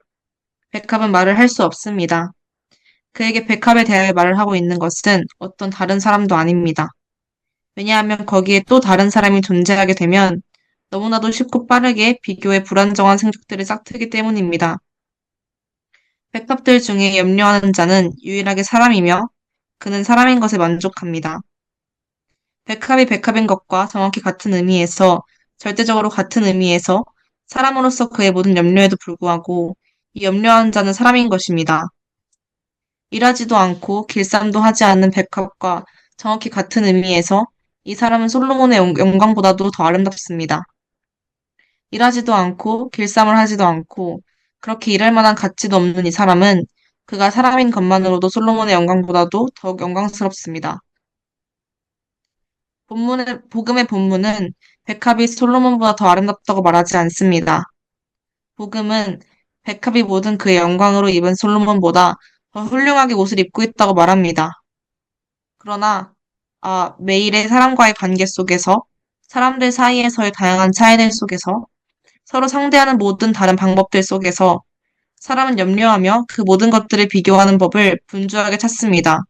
백합은 말을 할 수 없습니다. 그에게 백합에 대하여 말을 하고 있는 것은 어떤 다른 사람도 아닙니다. 왜냐하면 거기에 또 다른 사람이 존재하게 되면 너무나도 쉽고 빠르게 비교의 불안정한 생각들을 싹트기 때문입니다. 백합들 중에 염려하는 자는 유일하게 사람이며 그는 사람인 것에 만족합니다. 백합이 백합인 것과 정확히 같은 의미에서, 절대적으로 같은 의미에서 사람으로서 그의 모든 염려에도 불구하고 이 염려하는 자는 사람인 것입니다. 일하지도 않고 길쌈도 하지 않는 백합과 정확히 같은 의미에서 이 사람은 솔로몬의 영광보다도 더 아름답습니다. 일하지도 않고 길쌈을 하지도 않고 그렇게 일할 만한 가치도 없는 이 사람은 그가 사람인 것만으로도 솔로몬의 영광보다도 더욱 영광스럽습니다. 복음의 본문은 백합이 솔로몬보다 더 아름답다고 말하지 않습니다. 복음은 백합이 모든 그의 영광으로 입은 솔로몬보다 더 훌륭하게 옷을 입고 있다고 말합니다. 그러나 매일의 사람과의 관계 속에서, 사람들 사이에서의 다양한 차이들 속에서, 서로 상대하는 모든 다른 방법들 속에서 사람은 염려하며 그 모든 것들을 비교하는 법을 분주하게 찾습니다.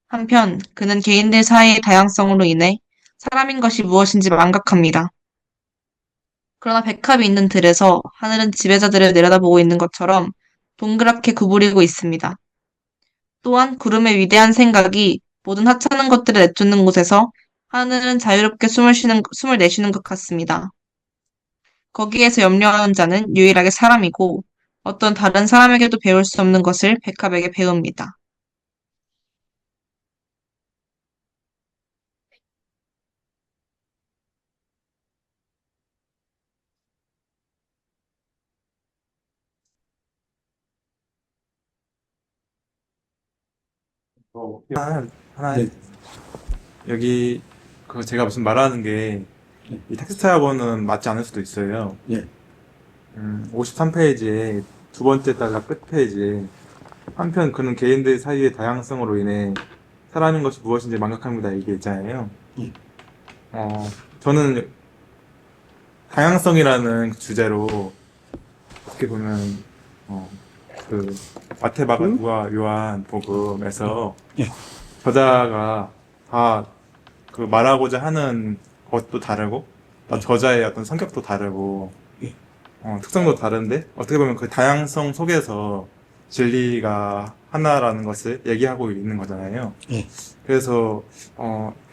한편 그는 개인들 사이의 다양성으로 인해 사람인 것이 무엇인지 망각합니다. 그러나 백합이 있는 들에서 하늘은 지배자들을 내려다보고 있는 것처럼 동그랗게 구부리고 있습니다. 또한 구름의 위대한 생각이 모든 하찮은 것들을 내쫓는 곳에서 하늘은 자유롭게 숨을 내쉬는 것 같습니다. 거기에서 염려하는 자는 유일하게 사람이고 어떤 다른 사람에게도 배울 수 없는 것을 백합에게 배웁니다. 하나, 네. 여기, 제가 무슨 말하는 게, 이 텍스트 학원은 맞지 않을 수도 있어요. 예. 53페이지에 두 번째 달라 끝 페이지에, 한편 그는 개인들 사이의 다양성으로 인해 사람인 것이 무엇인지 망각합니다. 이게 있잖아요. 예. 저는 다양성이라는 그 주제로 어떻게 보면 그 마태마가 누가 요한 복음에서 예. 저자가 다 그 말하고자 하는 것도 다르고 저자의 어떤 성격도 다르고 예. 특성도 다른데 어떻게 보면 그 다양성 속에서 진리가 하나라는 것을 얘기하고 있는 거잖아요. 예. 그래서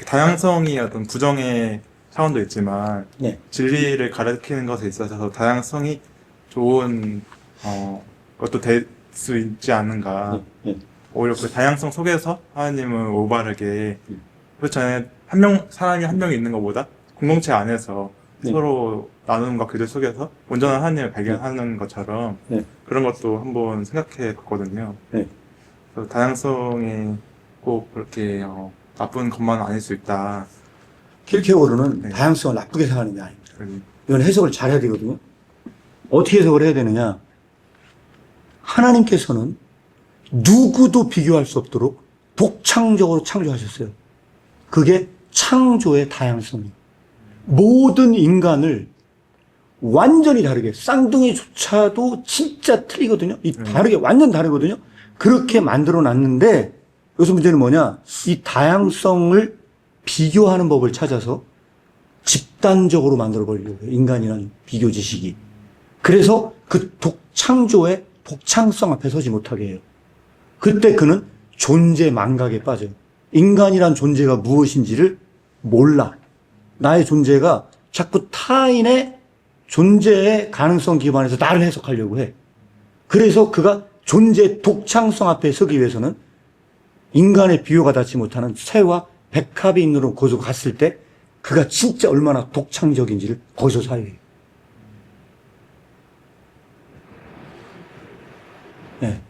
다양성이 어떤 부정의 차원도 있지만 네. 진리를 가리키는 것에 있어서 다양성이 좋은 것도 될 수 있지 않은가. 예. 오히려 그 다양성 속에서 하나님은 올바르게 예. 그렇잖아요. 사람이 한 명이 있는 것보다 공동체 안에서 네. 서로 나눔과 교제 속에서 온전한 하나님을 발견하는 것처럼 네. 그런 것도 한번 생각해 봤거든요. 네. 그래서 다양성이 꼭 그렇게 나쁜 것만 아닐 수 있다. 킬케고르는 네. 다양성을 나쁘게 생각하는 게 아닙니다. 그런- 이건 해석을 잘해야 되거든요. 어떻게 해석을 해야 되느냐? 하나님께서는 누구도 비교할 수 없도록 독창적으로 창조하셨어요. 그게 창조의 다양성이에요. 모든 인간을 완전히 다르게, 쌍둥이조차도 진짜 틀리거든요. 다르게, 완전 다르거든요. 그렇게 만들어 놨는데, 여기서 문제는 뭐냐? 이 다양성을 비교하는 법을 찾아서 집단적으로 만들어 버리려고 해요. 인간이라는 비교 지식이. 그래서 그 창조의 독창성 앞에 서지 못하게 해요. 그때 그는 존재 망각에 빠져요. 인간이란 존재가 무엇인지를 몰라. 나의 존재가 자꾸 타인의 존재의 가능성 기반에서 나를 해석하려고 해. 그래서 그가 존재의 독창성 앞에 서기 위해서는 인간의 비교가 닿지 못하는 새와 백합이 있는 곳으로 갔을 때 그가 진짜 얼마나 독창적인지를 거기서 사유해요. 네.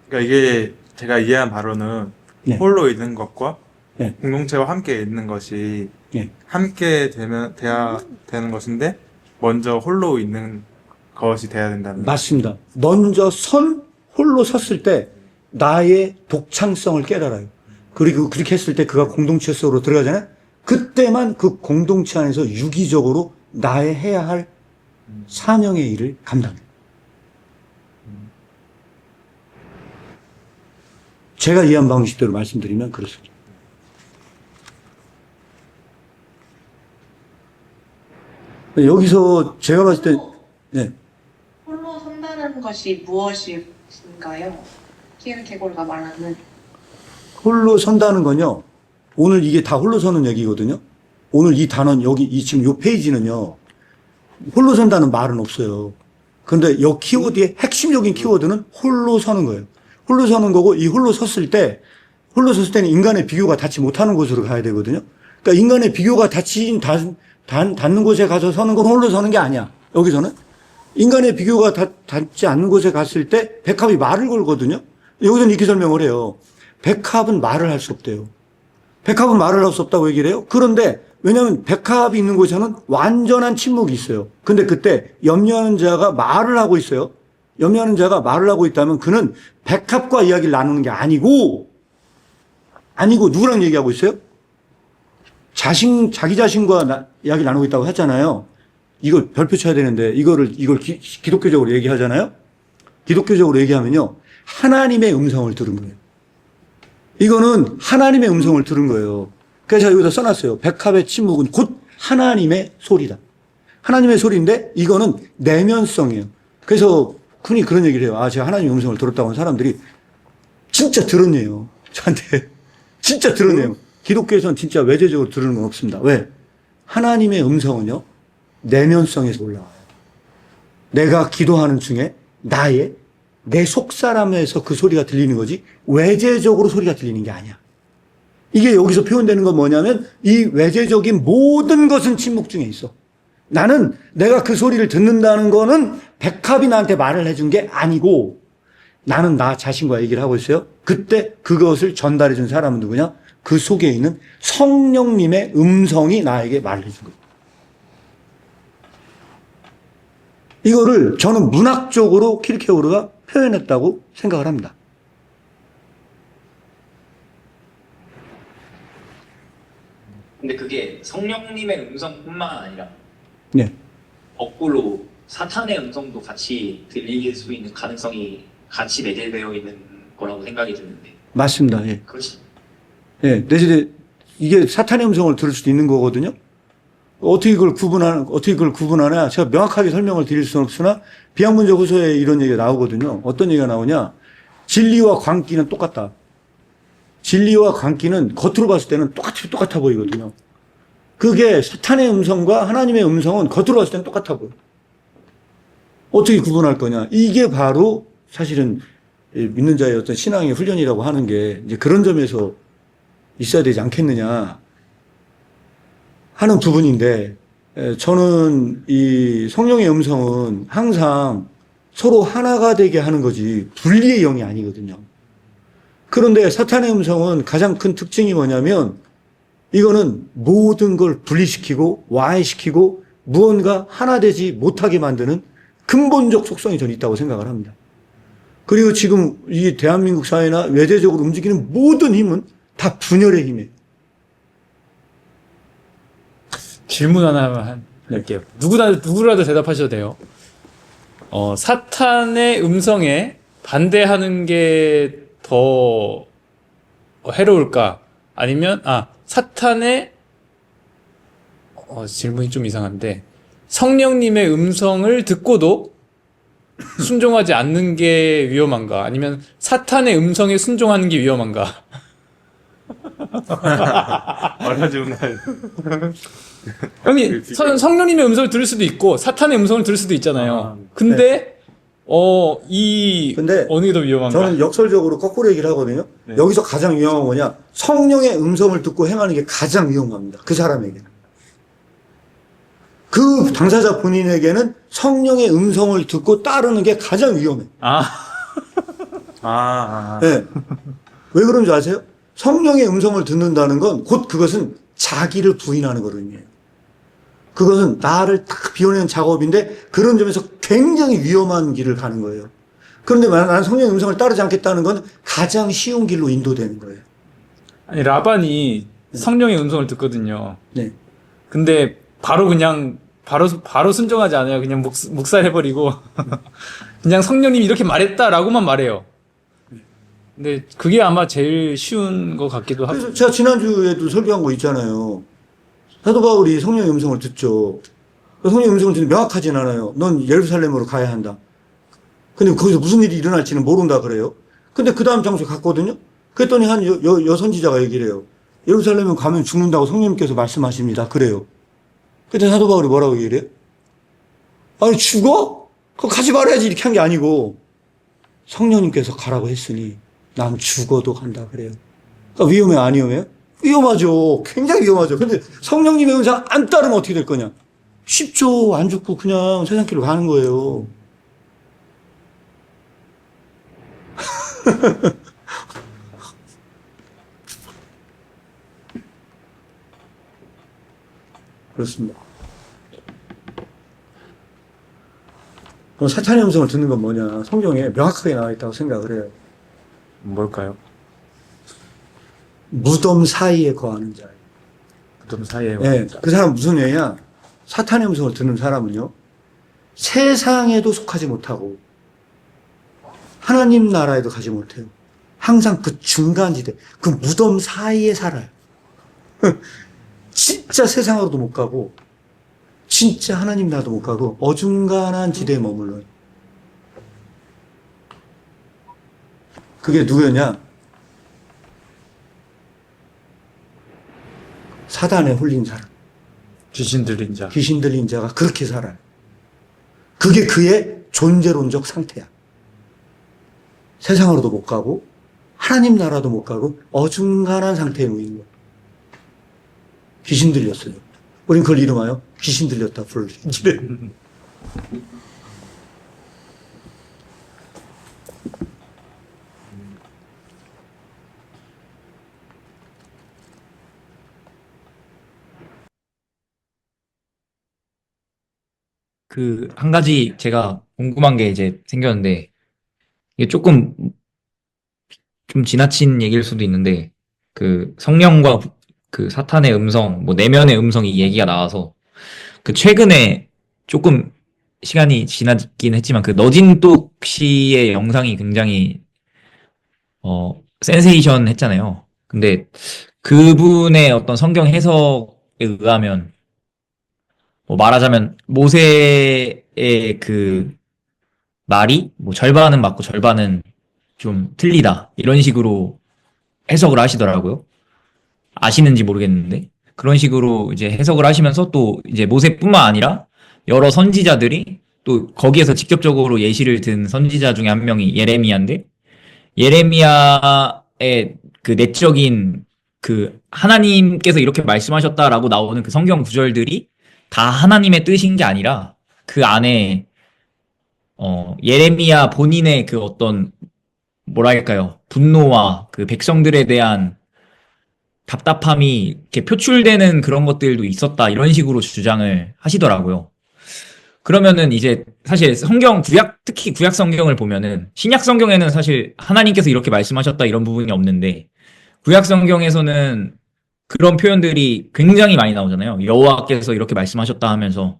그러니까 이게 제가 이해한 바로는 네. 홀로 있는 것과 네. 공동체와 함께 있는 것이 네. 함께 돼야 되는 것인데 먼저 홀로 있는 것이 돼야 된다는. 맞습니다. 먼저 홀로 섰을 때 나의 독창성을 깨달아요. 그리고 그렇게 했을 때 그가 공동체 속으로 들어가잖아요. 그때만 그 공동체 안에서 유기적으로 나의 해야 할 사명의 일을 감당해요. 제가 이해한 방식대로 말씀드리면 그렇습니다. 여기서 제가 봤을 때, 네. 홀로 선다는 것이 무엇인가요? 키르케고르가 말하는. 홀로 선다는 건요, 오늘 이게 다 홀로 서는 얘기거든요. 오늘 이 단원, 지금 요 페이지는요, 홀로 선다는 말은 없어요. 그런데 이 키워드의 핵심적인 키워드는 홀로 서는 거예요. 홀로 서는 거고, 이 홀로 섰을 때는 인간의 비교가 닿지 못하는 곳으로 가야 되거든요. 그러니까 인간의 비교가 닿는 곳에 가서 서는 건 홀로 서는 게 아니야. 여기서는. 인간의 비교가 닿지 않는 곳에 갔을 때 백합이 말을 걸거든요. 여기서는 이렇게 설명을 해요. 백합은 말을 할 수 없대요. 백합은 말을 할 수 없다고 얘기를 해요. 그런데 왜냐하면 백합이 있는 곳에는 완전한 침묵이 있어요. 근데 그때 염려하는 자가 말을 하고 있어요. 염려하는 자가 말을 하고 있다면 그는 백합과 이야기를 나누는 게 아니고 누구랑 얘기하고 있어요? 자기 자신과 이야기를 나누고 있다고 했잖아요. 이걸 별표 쳐야 되는데 이걸 기독교적으로 얘기하잖아요. 기독교적으로 얘기하면요. 하나님의 음성을 들은 거예요. 이거는 하나님의 음성을 들은 거예요. 그래서 제가 여기다 써놨어요. 백합의 침묵은 곧 하나님의 소리다. 하나님의 소리인데 이거는 내면성이에요. 그래서 흔히 그런 얘기를 해요. 제가 하나님의 음성을 들었다고 하는 사람들이 진짜 들었네요. 저한테. 진짜 들었네요. 기독교에서는 진짜 외재적으로 들은 건 없습니다. 왜? 하나님의 음성은요, 내면성에서 올라와요. 내가 기도하는 중에 내 속사람에서 그 소리가 들리는 거지, 외재적으로 소리가 들리는 게 아니야. 이게 여기서 표현되는 건 뭐냐면, 이 외재적인 모든 것은 침묵 중에 있어. 나는 내가 그 소리를 듣는다는 거는 백합이 나한테 말을 해준 게 아니고, 나는 나 자신과 얘기를 하고 있어요. 그때 그것을 전달해 준 사람은 누구냐? 그 속에 있는 성령님의 음성이 나에게 말을 해준 거예요. 이거를 저는 문학적으로 키르케고르가 표현했다고 생각을 합니다. 근데 그게 성령님의 음성뿐만 아니라 네. 거꾸로 사탄의 음성도 같이 들릴 수 있는 가능성이 같이 내재되어 있는 거라고 생각이 드는데 맞습니다. 예. 그렇지. 예. 대신에 이게 사탄의 음성을 들을 수도 있는 거거든요. 어떻게 그걸 구분하냐? 제가 명확하게 설명을 드릴 수는 없으나 비학문적 호소에 이런 얘기가 나오거든요. 어떤 얘기가 나오냐? 진리와 광기는 똑같다. 진리와 광기는 겉으로 봤을 때는 똑같아 보이거든요. 그게 사탄의 음성과 하나님의 음성은 겉으로 봤을 때는 똑같아 보여. 어떻게 구분할 거냐? 이게 바로 사실은 믿는 자의 어떤 신앙의 훈련이라고 하는 게 이제 그런 점에서 있어야 되지 않겠느냐 하는 부분인데, 저는 이 성령의 음성은 항상 서로 하나가 되게 하는 거지 분리의 영이 아니거든요. 그런데 사탄의 음성은 가장 큰 특징이 뭐냐면 이거는 모든 걸 분리시키고 와해시키고 무언가 하나 되지 못하게 만드는 근본적 속성이 저는 있다고 생각을 합니다. 그리고 지금 이 대한민국 사회나 외대적으로 움직이는 모든 힘은 다 분열의 힘이에요. 질문 하나만 할게요. 누구라도 대답하셔도 돼요. 사탄의 음성에 반대하는 게 더 해로울까? 아니면, 사탄의, 질문이 좀 이상한데, 성령님의 음성을 듣고도 순종하지 않는 게 위험한가? 아니면 사탄의 음성에 순종하는 게 위험한가? 어려운 날. 형님, 성령님의 음성을 들을 수도 있고, 사탄의 음성을 들을 수도 있잖아요. 근데, 근데 어느 게 더 위험한가? 저는 역설적으로 거꾸로 얘기를 하거든요. 네. 여기서 가장 위험한 거냐? 성령의 음성을 듣고 행하는 게 가장 위험합니다. 그 사람에게는. 그 당사자 본인에게는 성령의 음성을 듣고 따르는 게 가장 위험해. 네. 왜 그런 줄 아세요? 성령의 음성을 듣는다는 건 곧 그것은 자기를 부인하는 거거든요. 그것은 나를 딱 비워내는 작업인데 그런 점에서 굉장히 위험한 길을 가는 거예요. 그런데 나는 성령의 음성을 따르지 않겠다는 건 가장 쉬운 길로 인도되는 거예요. 아니, 라반이 성령의 음성을 듣거든요. 네. 근데 바로 순종하지 않아요. 그냥 묵살해버리고 그냥 성령님이 이렇게 말했다라고만 말해요. 근데 그게 아마 제일 쉬운 것 같기도 하고. 그래서 제가 지난주에도 설교한 거 있잖아요. 사도 바울이 성령의 음성을 듣죠. 성령의 음성을 듣는 명확하진 않아요. 넌 예루살렘으로 가야 한다. 근데 거기서 무슨 일이 일어날지는 모른다 그래요. 근데 그 다음 장소에 갔거든요. 그랬더니 한 여선지자가 얘기를 해요. 예루살렘에 가면 죽는다고 성령님께서 말씀하십니다. 그래요. 그때 사도 바울이 뭐라고 얘기를 해요? 아니 죽어? 그거 가지 말아야지 이렇게 한 게 아니고 성령님께서 가라고 했으니 난 죽어도 간다 그래요. 그러니까 위험해 안 위험해요? 위험하죠. 굉장히 위험하죠. 근데 성령님의 음성 안 따르면 어떻게 될 거냐? 쉽죠. 안 죽고 그냥 세상길로 가는 거예요. 그렇습니다. 그럼 사탄의 음성을 듣는 건 뭐냐? 성경에 명확하게 나와 있다고 생각을 해요. 뭘까요? 무덤 사이에 거하는 자예요. 무덤 사이에. 네, 그 사람 무슨 얘기냐? 사탄의 음성을 듣는 사람은요, 세상에도 속하지 못하고 하나님 나라에도 가지 못해요. 항상 그 중간지대, 그 무덤 사이에 살아요. 진짜 세상으로도 못 가고 진짜 하나님 나라도 못 가고 어중간한 지대에 머물러요. 그게 누구였냐? 사단에 홀린 사람. 귀신 들린 자. 귀신 들린 자가 그렇게 살아요. 그게 그의 존재론적 상태야. 세상으로도 못 가고 하나님 나라도 못 가고 어중간한 상태에 놓인 거야. 귀신 들렸어요. 우린 그걸 이름하여 귀신 들렸다 부르지. 한 가지 제가 궁금한 게 이제 생겼는데, 이게 좀 지나친 얘기일 수도 있는데, 성령과 그 사탄의 음성, 뭐 내면의 음성이 얘기가 나와서 그 최근에 조금 시간이 지나긴 했지만 그 너진똑 씨의 영상이 굉장히 센세이션 했잖아요. 근데 그분의 어떤 성경 해석에 의하면 뭐 말하자면 모세의 그 말이 뭐 절반은 맞고 절반은 좀 틀리다 이런 식으로 해석을 하시더라고요. 아시는지 모르겠는데 그런 식으로 이제 해석을 하시면서 또 이제 모세뿐만 아니라 여러 선지자들이 또 거기에서 직접적으로 예시를 든 선지자 중에 한 명이 예레미야인데 예레미야의 그 내적인 그 하나님께서 이렇게 말씀하셨다라고 나오는 그 성경 구절들이 다 하나님의 뜻인 게 아니라 그 안에 예레미야 본인의 그 어떤 뭐랄까요 분노와 그 백성들에 대한 답답함이 이렇게 표출되는 그런 것들도 있었다 이런 식으로 주장을 하시더라고요. 그러면은 이제 사실 성경 특히 구약 성경을 보면은 신약 성경에는 사실 하나님께서 이렇게 말씀하셨다 이런 부분이 없는데 구약 성경에서는 그런 표현들이 굉장히 많이 나오잖아요. 여호와께서 이렇게 말씀하셨다 하면서.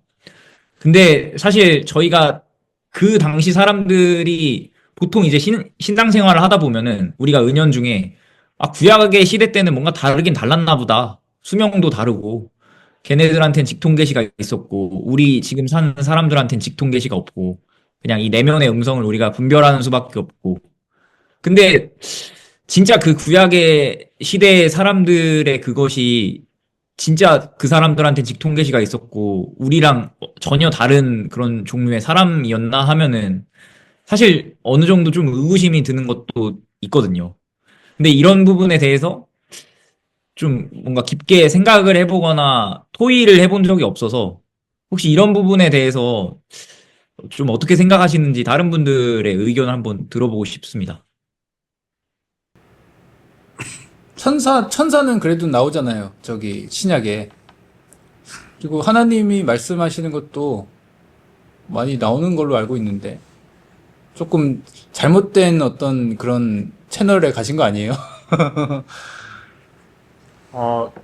근데 사실 저희가 그 당시 사람들이 보통 이제 신앙생활을 하다 보면은 우리가 은연중에 구약의 시대 때는 뭔가 다르긴 달랐나 보다. 수명도 다르고 걔네들한텐 직통계시가 있었고 우리 지금 사는 사람들한텐 직통계시가 없고 그냥 이 내면의 음성을 우리가 분별하는 수밖에 없고 근데 진짜 그 구약의 시대의 사람들의 그것이 진짜 그 사람들한테 직통계시가 있었고 우리랑 전혀 다른 그런 종류의 사람이었나 하면은 사실 어느 정도 좀 의구심이 드는 것도 있거든요. 근데 이런 부분에 대해서 좀 뭔가 깊게 생각을 해보거나 토의를 해본 적이 없어서 혹시 이런 부분에 대해서 좀 어떻게 생각하시는지 다른 분들의 의견을 한번 들어보고 싶습니다. 천사는 그래도 나오잖아요. 저기 신약에. 그리고 하나님이 말씀하시는 것도 많이 나오는 걸로 알고 있는데 조금 잘못된 어떤 그런 채널에 가신 거 아니에요?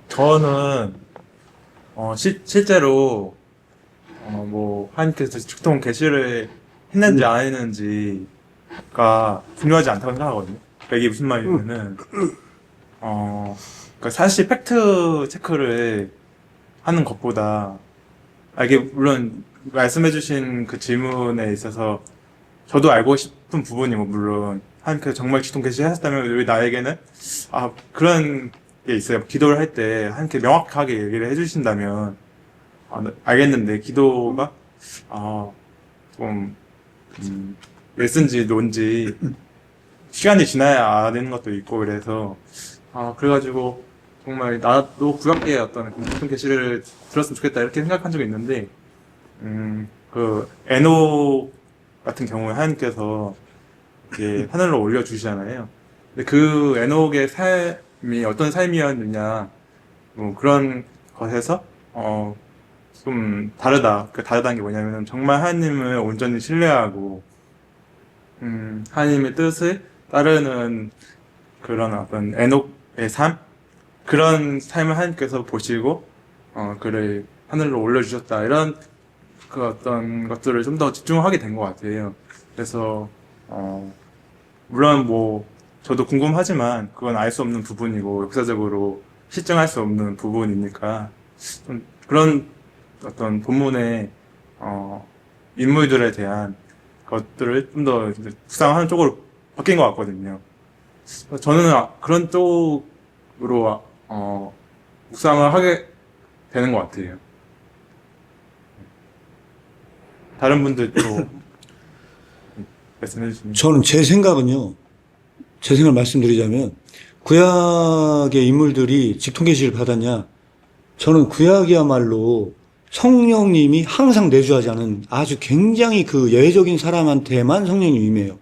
저는 실제로 뭐 하나님께서 직통 계시를 했는지 안 했는지가 중요하지 않다고 생각하거든요. 그러니까 이게 무슨 말이냐면은 그러니까 사실 팩트 체크를 하는 것보다 이게 물론 말씀해주신 그 질문에 있어서 저도 알고 싶은 부분이고 물론 하나님께서 정말 직통 계시하셨다면 왜 나에게는 그런 게 있어요. 기도를 할 때 하나님께 명확하게 얘기를 해주신다면 알겠는데 기도가 좀 왜 쓴지 뭔지 시간이 지나야 아는 것도 있고 그래서 그래가지고 정말 나도 구약계의 어떤 깊은 계시를 들었으면 좋겠다 이렇게 생각한 적이 있는데 그 에녹 같은 경우에 하나님께서 이렇게 하늘로 올려주시잖아요. 근데 그 에녹의 삶이 어떤 삶이었느냐 뭐 그런 것에서 좀 다르다. 그 다르다는 게 뭐냐면 정말 하나님을 온전히 신뢰하고 하나님의 뜻을 따르는 그런 어떤 에녹의 삶 그런 삶을 하나님께서 보시고 그를 하늘로 올려주셨다 이런 그 어떤 것들을 좀 더 집중하게 된 것 같아요. 그래서 물론 뭐 저도 궁금하지만 그건 알 수 없는 부분이고 역사적으로 실증할 수 없는 부분이니까 좀 그런 어떤 본문의 인물들에 대한 것들을 좀 더 묵상하는 쪽으로 바뀐 것 같거든요. 저는 그런 쪽으로 묵상을 하게 되는 것 같아요. 다른 분들도 말씀해 주시면. 저는 제 생각은요. 제 생각을 말씀드리자면 구약의 인물들이 직통계시를 받았냐? 저는 구약이야말로 성령님이 항상 내주하지 않은 아주 굉장히 그 예외적인 사람한테만 성령님이 임해요.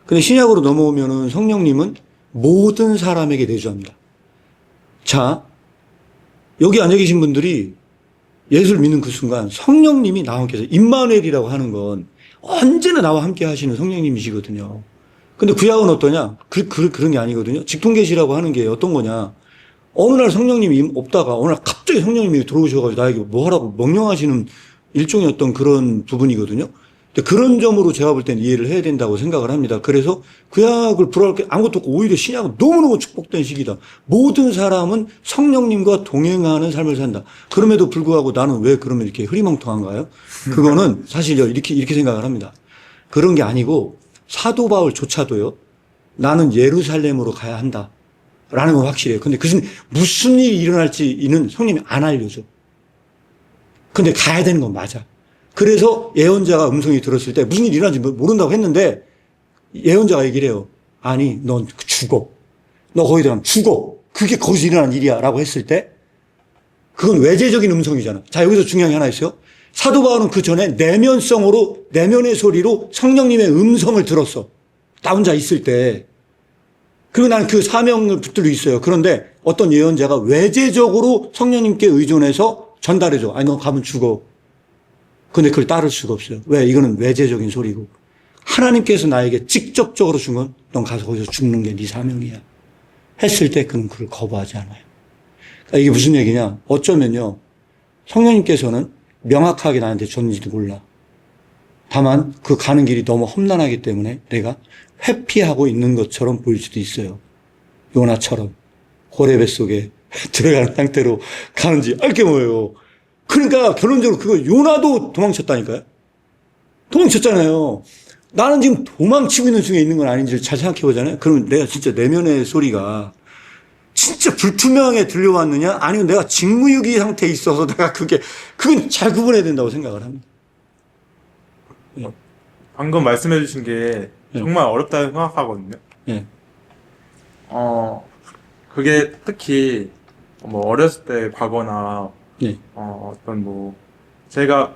근데 신약으로 넘어오면은 성령님은 모든 사람에게 내주합니다. 자, 여기 앉아 계신 분들이 예수를 믿는 그 순간 성령님이 나와 함께 하세요. 임마누엘이라고 하는 건 언제나 나와 함께 하시는 성령님이시거든요. 근데 구약은 어떠냐? 그런 게 아니거든요. 직통계시라고 하는 게 어떤 거냐? 어느 날 성령님이 없다가 어느 날 갑자기 성령님이 들어오셔가지고 나에게 뭐 하라고 명령하시는 일종의 어떤 그런 부분이거든요. 근데 그런 점으로 제가 볼 땐 이해를 해야 된다고 생각을 합니다. 그래서 구약을 불허할 게 아무것도 없고 오히려 신약은 너무너무 축복된 시기다. 모든 사람은 성령님과 동행하는 삶을 산다. 그럼에도 불구하고 나는 왜 그러면 이렇게 흐리멍텅한가요? 그거는 사실 이렇게 생각을 합니다. 그런 게 아니고 사도 바울조차도요. 나는 예루살렘으로 가야 한다. 라는 건 확실해요. 근데 무슨 일이 일어날지는 성령님이 안 알려줘. 근데 가야 되는 건 맞아. 그래서 예언자가 음성이 들었을 때 무슨 일이 일어날지 모른다고 했는데 예언자가 얘기를 해요. 아니, 넌 죽어. 너 거기 들어가면 죽어. 그게 거기서 일어난 일이야. 라고 했을 때 그건 외재적인 음성이잖아. 자, 여기서 중요한 게 하나 있어요. 사도 바울은 그 전에 내면의 소리로 성령님의 음성을 들었어. 나 혼자 있을 때. 그리고 나는 그 사명을 붙들고 있어요. 그런데 어떤 예언자가 외재적으로 성령님께 의존해서 전달해줘. 아니, 너 가면 죽어. 근데 그걸 따를 수가 없어요. 왜? 이거는 외재적인 소리고. 하나님께서 나에게 직접적으로 준 건 넌 가서 거기서 죽는 게 네 사명이야. 했을 때 그는 그걸 거부하지 않아요. 그러니까 이게 무슨 얘기냐? 어쩌면요. 성령님께서는 명확하게 나한테 줬는지도 몰라. 다만 그 가는 길이 너무 험난하기 때문에 내가 회피하고 있는 것처럼 보일 수도 있어요. 요나처럼 고레 뱃속에 들어가는 상태로 가는지 알게 뭐예요. 그러니까 결론적으로 그거 요나도 도망쳤다니까요. 도망쳤잖아요. 나는 지금 도망치고 있는 중에 있는 건 아닌지를 잘 생각해 보잖아요. 그러면 내가 진짜 내면의 소리가 진짜 불투명하게 들려왔느냐 아니면 내가 직무유기 상태에 있어서 내가 그건 잘 구분해야 된다고 생각을 합니다. 방금 말씀해 주신 게 정말 어렵다고 생각하거든요. 예. 그게 특히 뭐 어렸을 때 과거나 예. 어떤 뭐 제가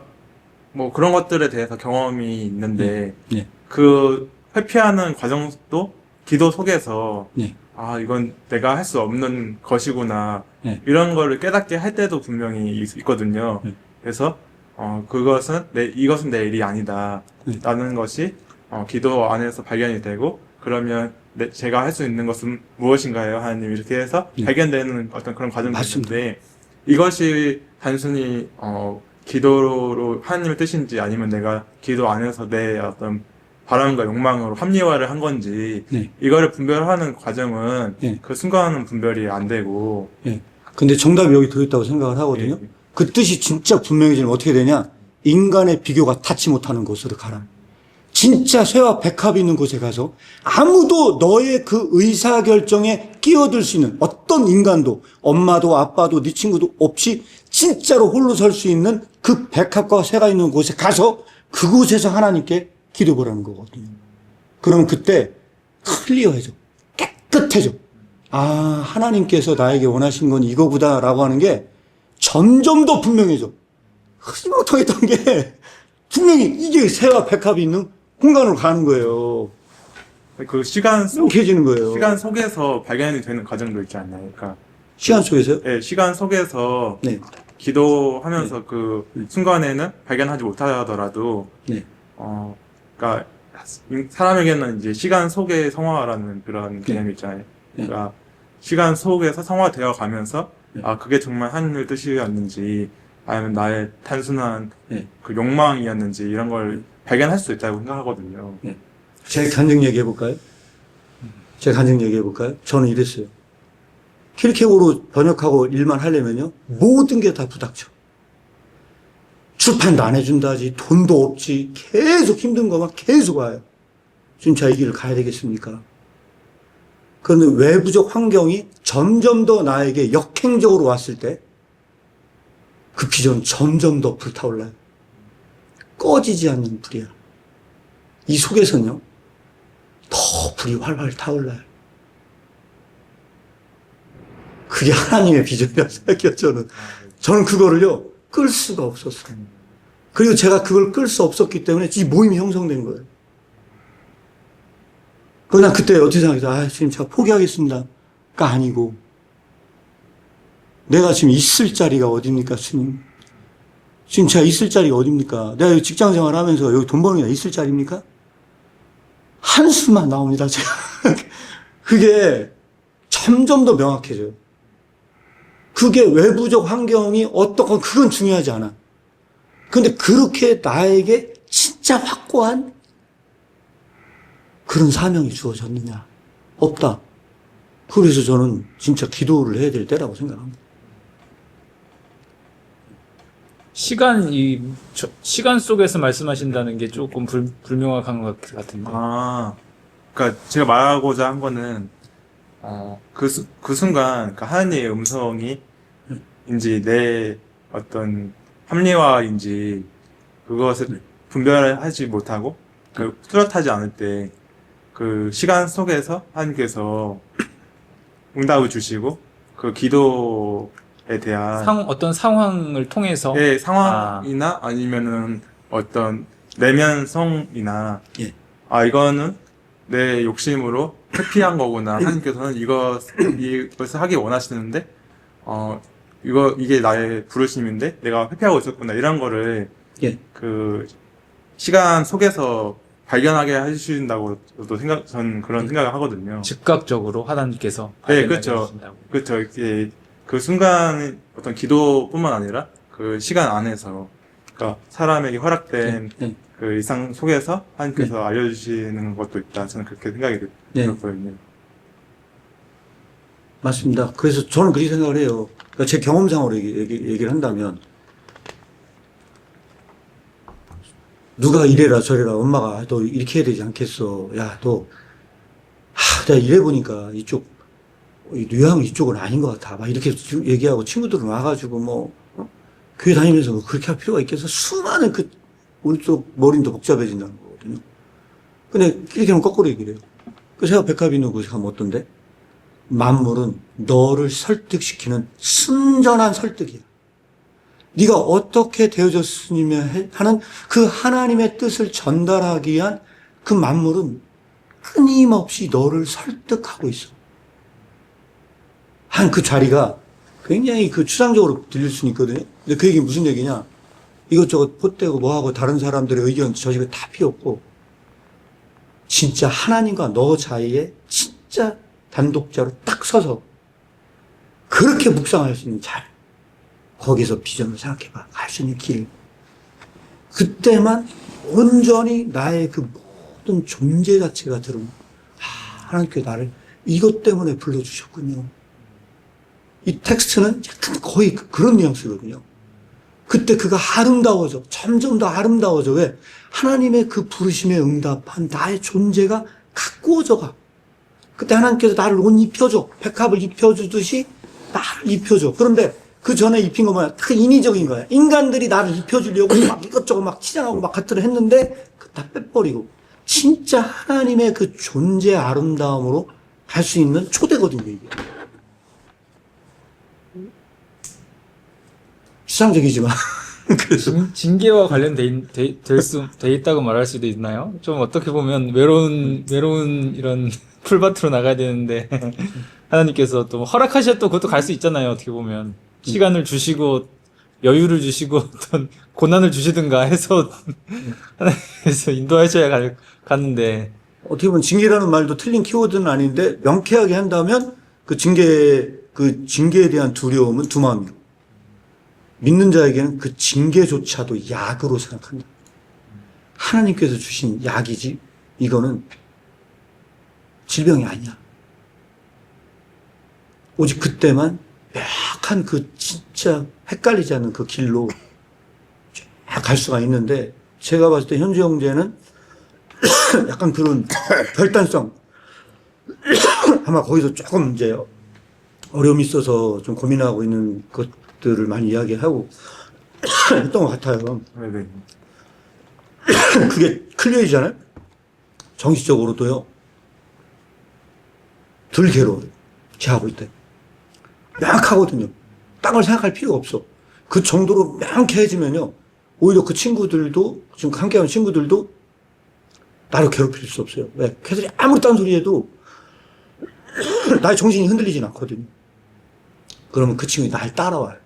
뭐 그런 것들에 대해서 경험이 있는데 예. 그 회피하는 과정도 기도 속에서 예. 아 이건 내가 할 수 없는 것이구나 예. 이런 거를 깨닫게 할 때도 분명히 있거든요. 예. 그래서 이것은 내 일이 아니다 라는 것이 기도 안에서 발견이 되고 그러면 제가 할 수 있는 것은 무엇인가요? 하나님 이렇게 해서 예. 발견되는 어떤 그런 과정이 맞습니다. 있는데 이것이 단순히 기도로 하나님의 뜻인지 아니면 내가 기도 안에서 내 어떤 바람과 욕망으로 합리화를 한 건지 네. 이거를 분별하는 과정은 네. 그 순간은 분별이 안 되고 예. 근데 정답이 여기 들어있다고 생각을 하거든요. 예. 그 뜻이 진짜 분명해지면 어떻게 되냐? 인간의 비교가 닿지 못하는 곳으로 가라. 진짜 쇠와 백합이 있는 곳에 가서 아무도 너의 그 의사결정에 끼어들 수 있는 어떤 인간도 엄마도 아빠도 네 친구도 없이 진짜로 홀로 설 수 있는 그 백합과 쇠가 있는 곳에 가서 그곳에서 하나님께 기도보라는 거거든요. 그러면 그때 클리어해져. 깨끗해져. 아, 하나님께서 나에게 원하신 건 이거구나라고 하는 게 점점 더 분명해져. 흐지못하겠던 게 분명히 이게 새와 백합이 있는 공간으로 가는 거예요. 그 시간 뭉개지는 거예요. 시간 속에서 발견이 되는 과정도 있지 않나요? 그러니까 시간 속에서요? 네, 시간 속에서 네. 기도하면서 네. 그 순간에는 발견하지 못하더라도 네. 그러니까 사람에게는 이제 시간 속의 성화라는 그런 개념이 있잖아요. 네. 그러니까 시간 속에서 성화되어 가면서 네. 아 그게 정말 하나님의 뜻이었는지 아니면 나의 단순한 네. 그 욕망이었는지 이런 걸 발견할 수 있다고 생각하거든요. 제 간증 얘기해 볼까요? 제 간증 얘기해 볼까요? 저는 이랬어요. 킬케고로 번역하고 일만 하려면요. 모든 게 다 부닥쳐. 출판도 안 해준다지, 돈도 없지, 계속 힘든 거만 계속 와요. 진짜 이 길을 가야 되겠습니까? 그런데 외부적 환경이 점점 더 나에게 역행적으로 왔을 때 그 비전은 점점 더 불타올라요. 꺼지지 않는 불이야. 이 속에서는요, 더 불이 활활 타올라요. 그게 하나님의 비전이라고 생각해요, 저는. 저는 그거를요, 끌 수가 없었어요. 그리고 제가 그걸 끌 수 없었기 때문에 이 모임이 형성된 거예요. 그러나 그때 어떻게 생각했어요? 아, 지금 제가 포기하겠습니다. 가 아니고, 내가 지금 있을 자리가 어딥니까, 스님? 지금 제가 있을 자리가 어딥니까? 내가 여기 직장 생활 하면서 여기 돈 버는 게 있을 자리입니까? 한숨만 나옵니다, 제가. 그게 점점 더 명확해져요. 그게 외부적 환경이 어떻건 그건 중요하지 않아. 근데 그렇게 나에게 진짜 확고한 그런 사명이 주어졌느냐? 없다. 그래서 저는 진짜 기도를 해야 될 때라고 생각합니다. 시간 속에서 말씀하신다는 게 조금 불명확한 것 같은데. 아, 그러니까 제가 말하고자 한 거는 그 순간 그 하나님의 음성이 인지 내 어떤 합리화인지 그것을 분별하지 못하고 뚜렷하지 않을 때 그 시간 속에서 하나님께서 응답을 주시고 그 기도에 대한 어떤 상황을 통해서 예, 상황이나 아니면은 어떤 내면성이나 예. 이거는 내 욕심으로 회피한 거구나. 하나님께서는 이것을 하기 원하시는데 이게 나의 부르심인데 내가 회피하고 있었구나. 이런 거를 예. 그 시간 속에서 발견하게 해주신다고 저는 그런 생각을 하거든요. 즉각적으로 하나님께서 네, 발견하게 그렇죠. 해주신다고. 그렇죠. 이게 그 순간 어떤 기도뿐만 아니라 그 시간 안에서 그러니까 사람에게 허락된 네. 그 일상 속에서 하나님께서 알려주시는 것도 있다. 저는 그렇게 생각이 네. 들었거든요. 맞습니다. 그래서 저는 그렇게 생각을 해요. 그러니까 제 경험상으로 얘기를 한다면, 누가 이래라 저래라 엄마가 너 이렇게 해야 되지 않겠어. 야, 내가 이래보니까 뉘앙 이쪽은 아닌 것 같아. 막 이렇게 얘기하고 친구들은 와가지고 교회 다니면서 그렇게 할 필요가 있겠어. 수많은 오른쪽 머리는 더 복잡해진다는 거거든요. 근데 이렇게 하면 거꾸로 얘기를 해요. 제가 백합인후 하면 어떤데? 만물은 너를 설득시키는 순전한 설득이야. 네가 어떻게 되어졌으면 하는 그 하나님의 뜻을 전달하기 위한 그 만물은 끊임없이 너를 설득하고 있어. 한 그 자리가 굉장히 추상적으로 들릴 수는 있거든요. 근데 그 얘기는 무슨 얘기냐? 이것저것 pot대고 뭐하고 다른 사람들의 의견 저지가 다 필요 없고 진짜 하나님과 너 사이에 진짜 단독자로 딱 서서 그렇게 묵상할 수 있는 자리. 거기서 비전을 생각해봐. 갈 수 있는 길. 그때만 온전히 나의 그 모든 존재 자체가 드러나. 하나님께 나를 이것 때문에 불러주셨군요. 이 텍스트는 약간 거의 그런 뉘앙스거든요. 그때 그가 아름다워져. 점점 더 아름다워져. 왜? 하나님의 그 부르심에 응답한 나의 존재가 가꾸어져 가. 그때 하나님께서 나를 옷 입혀줘. 백합을 입혀주듯이 나를 입혀줘. 그런데 그 전에 입힌 거 뭐야? 다 인위적인 거야. 인간들이 나를 입혀주려고 막 이것저것 막 치장하고 막 갖들을 했는데 다 빼버리고 진짜 하나님의 그 존재 아름다움으로 갈 수 있는 초대거든요, 이게. 추상적이지만 그래서 징계와 관련돼 있다고 말할 수도 있나요? 좀 어떻게 보면 외로운 이런 풀밭으로 나가야 되는데 하나님께서 또 허락하셨던 그것도 갈 수 있잖아요. 어떻게 보면 시간을 주시고 여유를 주시고 어떤 고난을 주시든가 해서 하나님께서 인도하셔야 갔는데 어떻게 보면 징계라는 말도 틀린 키워드는 아닌데 명쾌하게 한다면 그 징계에 대한 두려움은 두 마음이고 믿는 자에게는 그 징계조차도 약으로 생각한다. 하나님께서 주신 약이지 이거는 질병이 아니야. 오직 그때만 약간 진짜 헷갈리지 않는 그 길로 쫙 갈 수가 있는데 제가 봤을 때 현주 형제는 약간 그런 결단성 아마 거기서 조금 이제 어려움이 있어서 좀 고민하고 있는 것들을 많이 이야기하고 했던 것 같아요. 네네. 그게 클리어이잖아요. 정신적으로도요. 덜 괴로워요. 제하고 있대. 명확하거든요. 딴 걸 생각할 필요가 없어. 그 정도로 명쾌해지면요. 오히려 그 친구들도, 지금 함께하는 친구들도 나를 괴롭힐 수 없어요. 왜? 걔들이 아무리 딴소리 해도 나의 정신이 흔들리진 않거든요. 그러면 그 친구가 날 따라와요.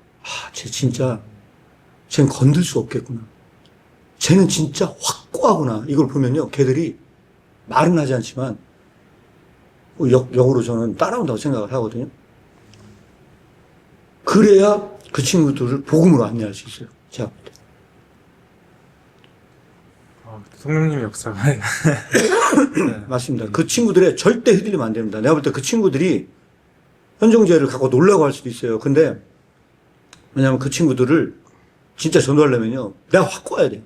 쟤는 건들 수 없겠구나. 쟤는 진짜 확고하구나. 이걸 보면요. 걔들이 말은 하지 않지만 역으로 저는 따라온다고 생각을 하거든요. 그래야 그 친구들을 복음으로 안내할 수 있어요. 제가 볼 때. 성령님의 역사가. 네. 맞습니다. 그 친구들의 절대 흔들리면 안 됩니다. 내가 볼 때 그 친구들이 현종제를 갖고 놀라고 할 수도 있어요. 근데 왜냐하면 그 친구들을 진짜 전도하려면요, 내가 확 꼬아야 돼.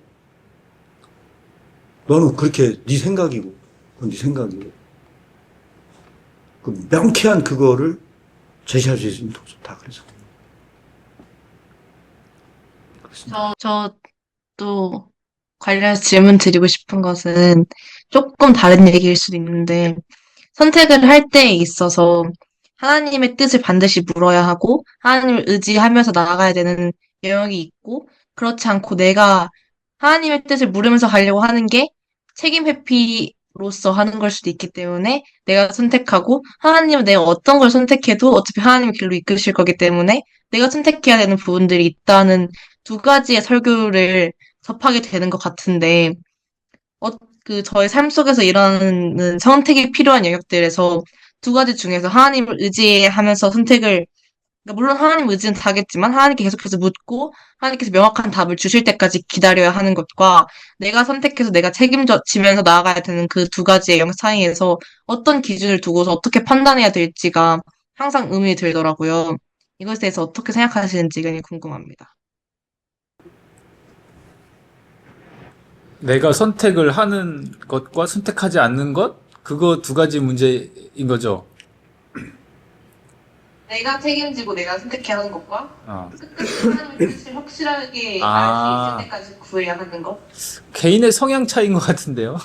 너는 그렇게 네 생각이고, 그건 네 생각이고, 그 명쾌한 그거를 제시할 수 있으면 더 좋다. 그래서 저도 관련해서 질문 드리고 싶은 것은 조금 다른 얘기일 수도 있는데, 선택을 할 때에 있어서 하나님의 뜻을 반드시 물어야 하고, 하나님을 의지하면서 나아가야 되는 영역이 있고, 그렇지 않고 내가 하나님의 뜻을 물으면서 가려고 하는 게 책임 회피로서 하는 걸 수도 있기 때문에 내가 선택하고, 하나님은 내가 어떤 걸 선택해도 어차피 하나님의 길로 이끄실 거기 때문에 내가 선택해야 되는 부분들이 있다는 두 가지의 설교를 접하게 되는 것 같은데, 저의 삶 속에서 일어나는 선택이 필요한 영역들에서 두 가지 중에서 하나님을 의지하면서 선택을, 그러니까 물론 하나님 의지는 다겠지만 하나님께 계속해서 묻고 하나님께서 명확한 답을 주실 때까지 기다려야 하는 것과 내가 선택해서 내가 책임지면서 나아가야 되는 그 두 가지의 영역 사이에서 어떤 기준을 두고서 어떻게 판단해야 될지가 항상 의문이 들더라고요. 이것에 대해서 어떻게 생각하시는지 굉장히 궁금합니다. 내가 선택을 하는 것과 선택하지 않는 것? 그거 두 가지 문제인 거죠. 내가 책임지고 내가 선택해야 하는 것과 어. 끝까지 하나님의 뜻을 확실하게 아. 알 수 있을 때까지 구해야 하는 것. 개인의 성향 차이인 것 같은데요.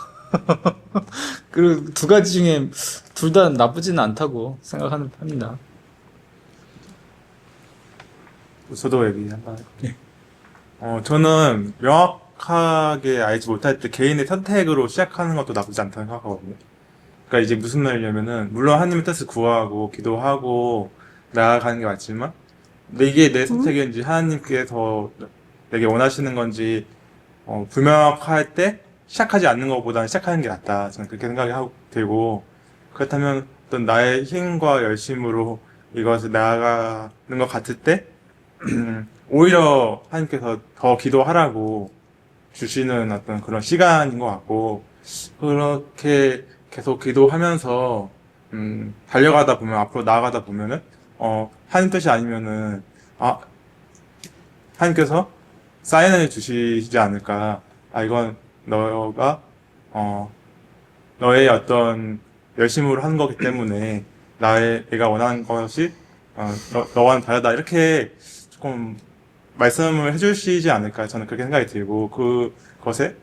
그 두 가지 중에 둘 다 나쁘지는 않다고 생각하는 편입니다. 저도 얘기 한번 할게요. 저는 명확하게 알지 못할 때 개인의 선택으로 시작하는 것도 나쁘지 않다고 생각하거든요. 그러니까 이제 무슨 말이냐면은, 물론 하나님의 뜻을 구하고 기도하고 나아가는 게 맞지만, 이게 내 선택인지 하나님께서 내게 원하시는 건지 불명확할 때 시작하지 않는 것보다는 시작하는 게 낫다. 저는 그렇게 생각이 들고, 그렇다면 어떤 나의 힘과 열심으로 이것을 나아가는 것 같을 때 오히려 하나님께서 더 기도하라고 주시는 어떤 그런 시간인 것 같고, 그렇게 계속 기도하면서 달려가다 보면, 앞으로 나아가다 보면은 하나님 뜻이 아니면은 하나님께서 사인을 주시지 않을까. 이건 너가 너의 어떤 열심으로 한 거기 때문에 내가 원하는 것이 너와는 다르다, 이렇게 조금 말씀을 해주시지 않을까, 저는 그렇게 생각이 들고, 그것에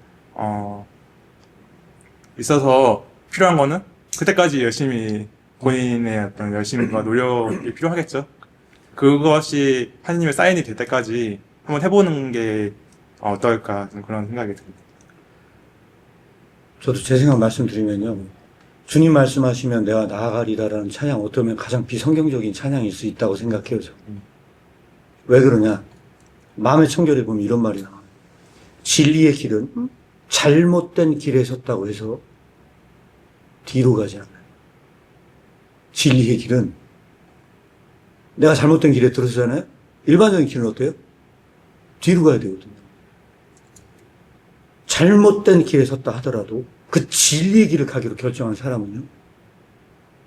있어서 필요한 거는 그때까지 열심히 본인의 어떤 열심과 노력이 필요하겠죠. 그것이 하나님의 사인이 될 때까지 한번 해보는 게 어떨까, 좀 그런 생각이 듭니다. 저도 제 생각 말씀드리면요, 주님 말씀하시면 내가 나아가리다라는 찬양, 어쩌면 가장 비성경적인 찬양일 수 있다고 생각해요. 저는. 왜 그러냐, 마음의 청결에 보면 이런 말이 나와요. 진리의 길은 잘못된 길에 섰다고 해서 뒤로 가지 않아요. 진리의 길은, 내가 잘못된 길에 들어서잖아요. 일반적인 길은 어때요? 뒤로 가야 되거든요. 잘못된 길에 섰다 하더라도 그 진리의 길을 가기로 결정한 사람은요,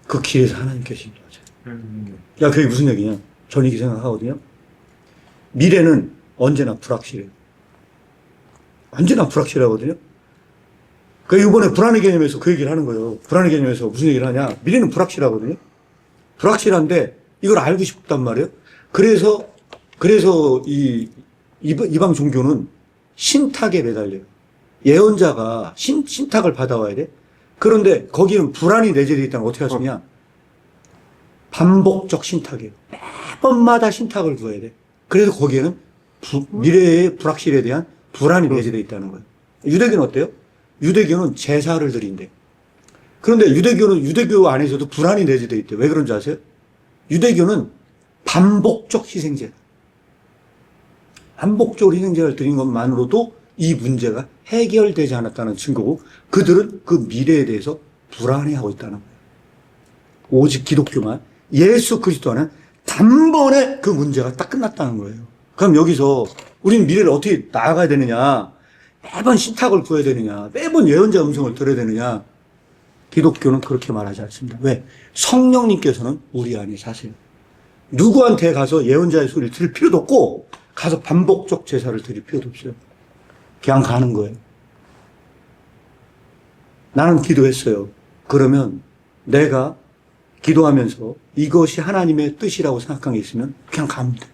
그 길에서 하나님께서 인도하세요. 야, 그게 무슨 얘기냐? 저는 이렇게 생각하거든요. 미래는 언제나 불확실해요. 언제나 불확실하거든요. 그 이번에 불안의 개념에서 그 얘기를 하는 거예요. 불안의 개념에서 무슨 얘기를 하냐? 미래는 불확실하거든요. 불확실한데 이걸 알고 싶단 말이에요. 그래서 이방 종교는 신탁에 매달려요. 예언자가 신탁을 받아와야 돼. 그런데 거기는 불안이 내재되어 있다면 어떻게 할 수 있냐? 반복적 신탁이에요. 매번마다 신탁을 구해야 돼. 그래서 거기에는 미래의 불확실에 대한 불안이 내재되어 있다는 거예요. 유대교는 어때요? 유대교는 제사를 드린대. 그런데 유대교 안에서도 불안이 내재되어 있대요. 왜 그런지 아세요? 유대교는 반복적 희생제. 반복적으로 희생제를 드린 것만으로도 이 문제가 해결되지 않았다는 증거고, 그들은 그 미래에 대해서 불안해하고 있다는 거예요. 오직 기독교만, 예수 그리스도 안은 단번에 그 문제가 딱 끝났다는 거예요. 그럼 여기서 우리는 미래를 어떻게 나아가야 되느냐? 매번 신탁을 구해야 되느냐? 매번 예언자 음성을 들어야 되느냐? 기독교는 그렇게 말하지 않습니다. 왜? 성령님께서는 우리 안에 사세요. 누구한테 가서 예언자의 소리를 들을 필요도 없고 가서 반복적 제사를 드릴 필요도 없어요. 그냥 가는 거예요. 나는 기도했어요. 그러면 내가 기도하면서 이것이 하나님의 뜻이라고 생각한 게 있으면 그냥 가면 돼.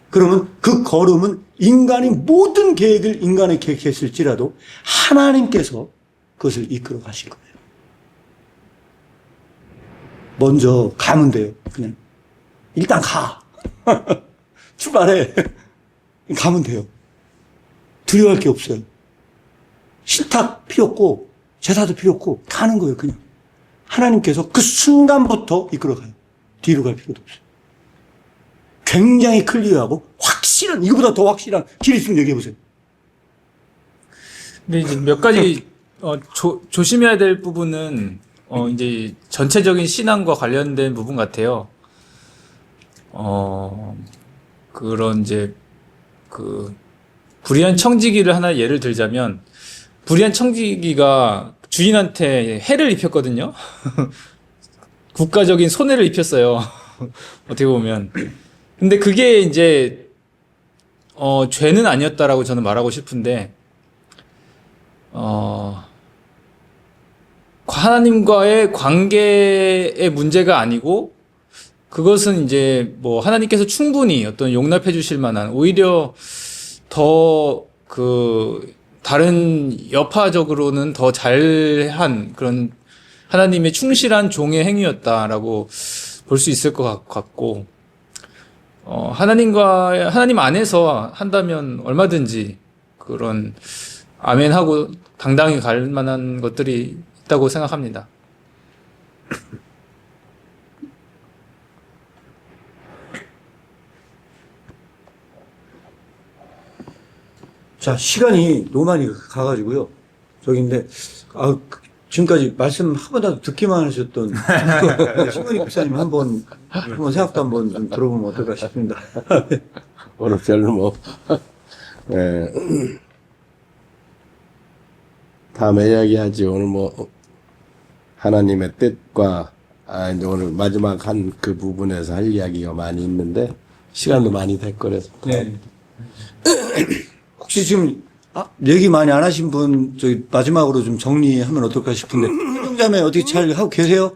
그러면 그 걸음은 인간이 모든 계획을 인간이 계획했을지라도 하나님께서 그것을 이끌어 가실 거예요. 먼저 가면 돼요. 그냥 일단 가. 출발해. 가면 돼요. 두려워할 게 없어요. 신탁 필요 없고 제사도 필요 없고 가는 거예요. 그냥 하나님께서 그 순간부터 이끌어가요. 뒤로 갈 필요도 없어요. 굉장히 클리어하고 확실한, 이거보다 더 확실한 길 있으면 얘기해 보세요. 근데 이제 몇 가지 조심해야 될 부분은 이제 전체적인 신앙과 관련된 부분 같아요. 그런 이제 그 불의한 청지기를 하나 예를 들자면 불의한 청지기가 주인한테 해를 입혔거든요. 국가적인 손해를 입혔어요. 어떻게 보면. 근데 그게 이제 죄는 아니었다라고 저는 말하고 싶은데 하나님과의 관계의 문제가 아니고 그것은 이제 뭐 하나님께서 충분히 어떤 용납해 주실 만한 오히려 더 다른 여파적으로는 더 잘한 그런 하나님의 충실한 종의 행위였다라고 볼 수 있을 것 같고 하나님 안에서 한다면 얼마든지 그런 아멘하고 당당히 갈 만한 것들이 있다고 생각합니다. 자, 시간이 너무 많이 가가지고요. 저기인데, 지금까지 말씀 한 번도 듣기만 하셨던 신건희 목사님 한번 생각도 한번 좀 들어보면 어떨까 싶습니다. 오늘 별로 다음에 이야기하지. 오늘 하나님의 뜻과, 이제 오늘 마지막 한 그 부분에서 할 이야기가 많이 있는데, 시간도 많이 될 거라서. 네. 혹시 지금 얘기 많이 안 하신 분 저기 마지막으로 좀 정리하면 어떨까 싶은데 형제자매 어떻게 잘 하고 계세요?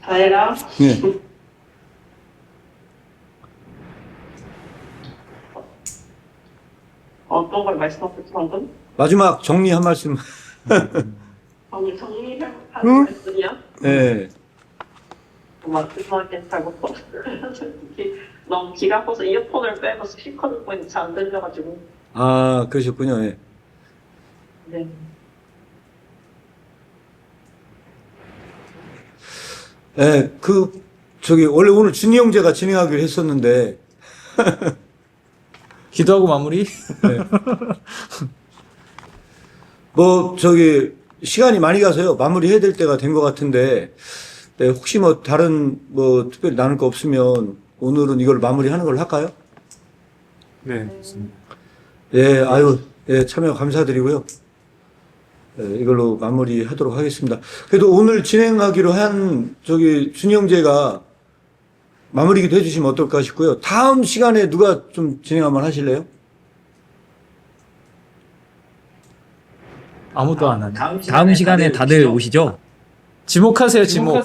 저희가 네. 어떤 걸 말씀하셨죠 방금? 마지막 정리 한 말씀. 방금 정리하는 말씀이요? 네. 마지막엔 잘못 봤어요. 너무 귀가 아파서 이어폰을 빼고 스피커 듣고 있는데 잘 안 들려가지고. 그러셨군요. 네. 네. 네, 원래 오늘 준이 형제가 진행하기로 했었는데, 기도하고 마무리? 네. 시간이 많이 가서요. 마무리해야 될 때가 된 것 같은데, 네, 혹시 다른 특별히 나눌 거 없으면 오늘은 이걸 마무리하는 걸로 할까요? 네, 좋습니다. 예, 예, 참여 감사드리고요. 예, 이걸로 마무리하도록 하겠습니다. 그래도 오늘 진행하기로 한 준이 형제가 마무리기도 해주시면 어떨까 싶고요. 다음 시간에 누가 좀 진행 한번 하실래요? 아무도 안 하네. 다음 시간에 다들 오시죠? 지목하세요, 지목.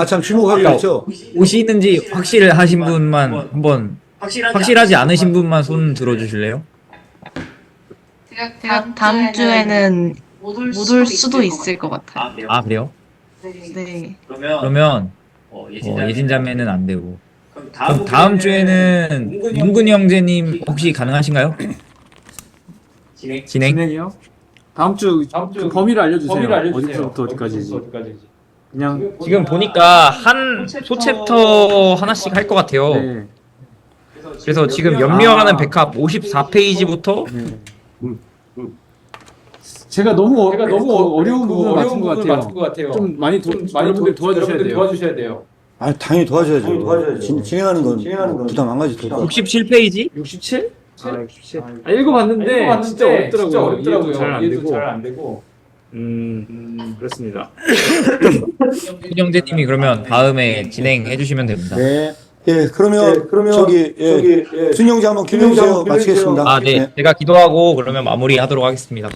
참 주목하기로 했죠? 오시는지 확실하신 분만 한번, 확실하지 않으신 분만 손 들어주실래요? 제가 다음 주에는 못 올 수도 있을 것 같아요. 아, 그래요? 네. 그러면 예진 자매는 안 되고. 그럼 다음 주에는 문근이 형제님 혹시 가능하신가요? 진행? 진행이요? 다음 주 그 범위를 알려주세요. 어디서부터 어디까지지? 그냥 지금 보니까 한 소챕터 하나씩 할 것 같아요. 네. 그래서 지금 연명하는 백합 54페이지부터 제가 너무 어려운 부분을 맡은 것 같아요. 좀 많이 분들 도와주셔야 돼요. 아, 당연히 도와줘야죠. 진행하는 건 부담 안 가지도 되고. 67페이지? 67? 아, 67. 읽어봤는데 진짜 어렵더라고요. 이해도 잘 안 되고. 그렇습니다. 형제님이 그러면 다음에 진행해 주시면 됩니다. 네. 예, 그러면 순영제 한번 기도해 주세요. 마치겠습니다. 아, 네. 제가 기도하고 그러면 마무리하도록 하겠습니다.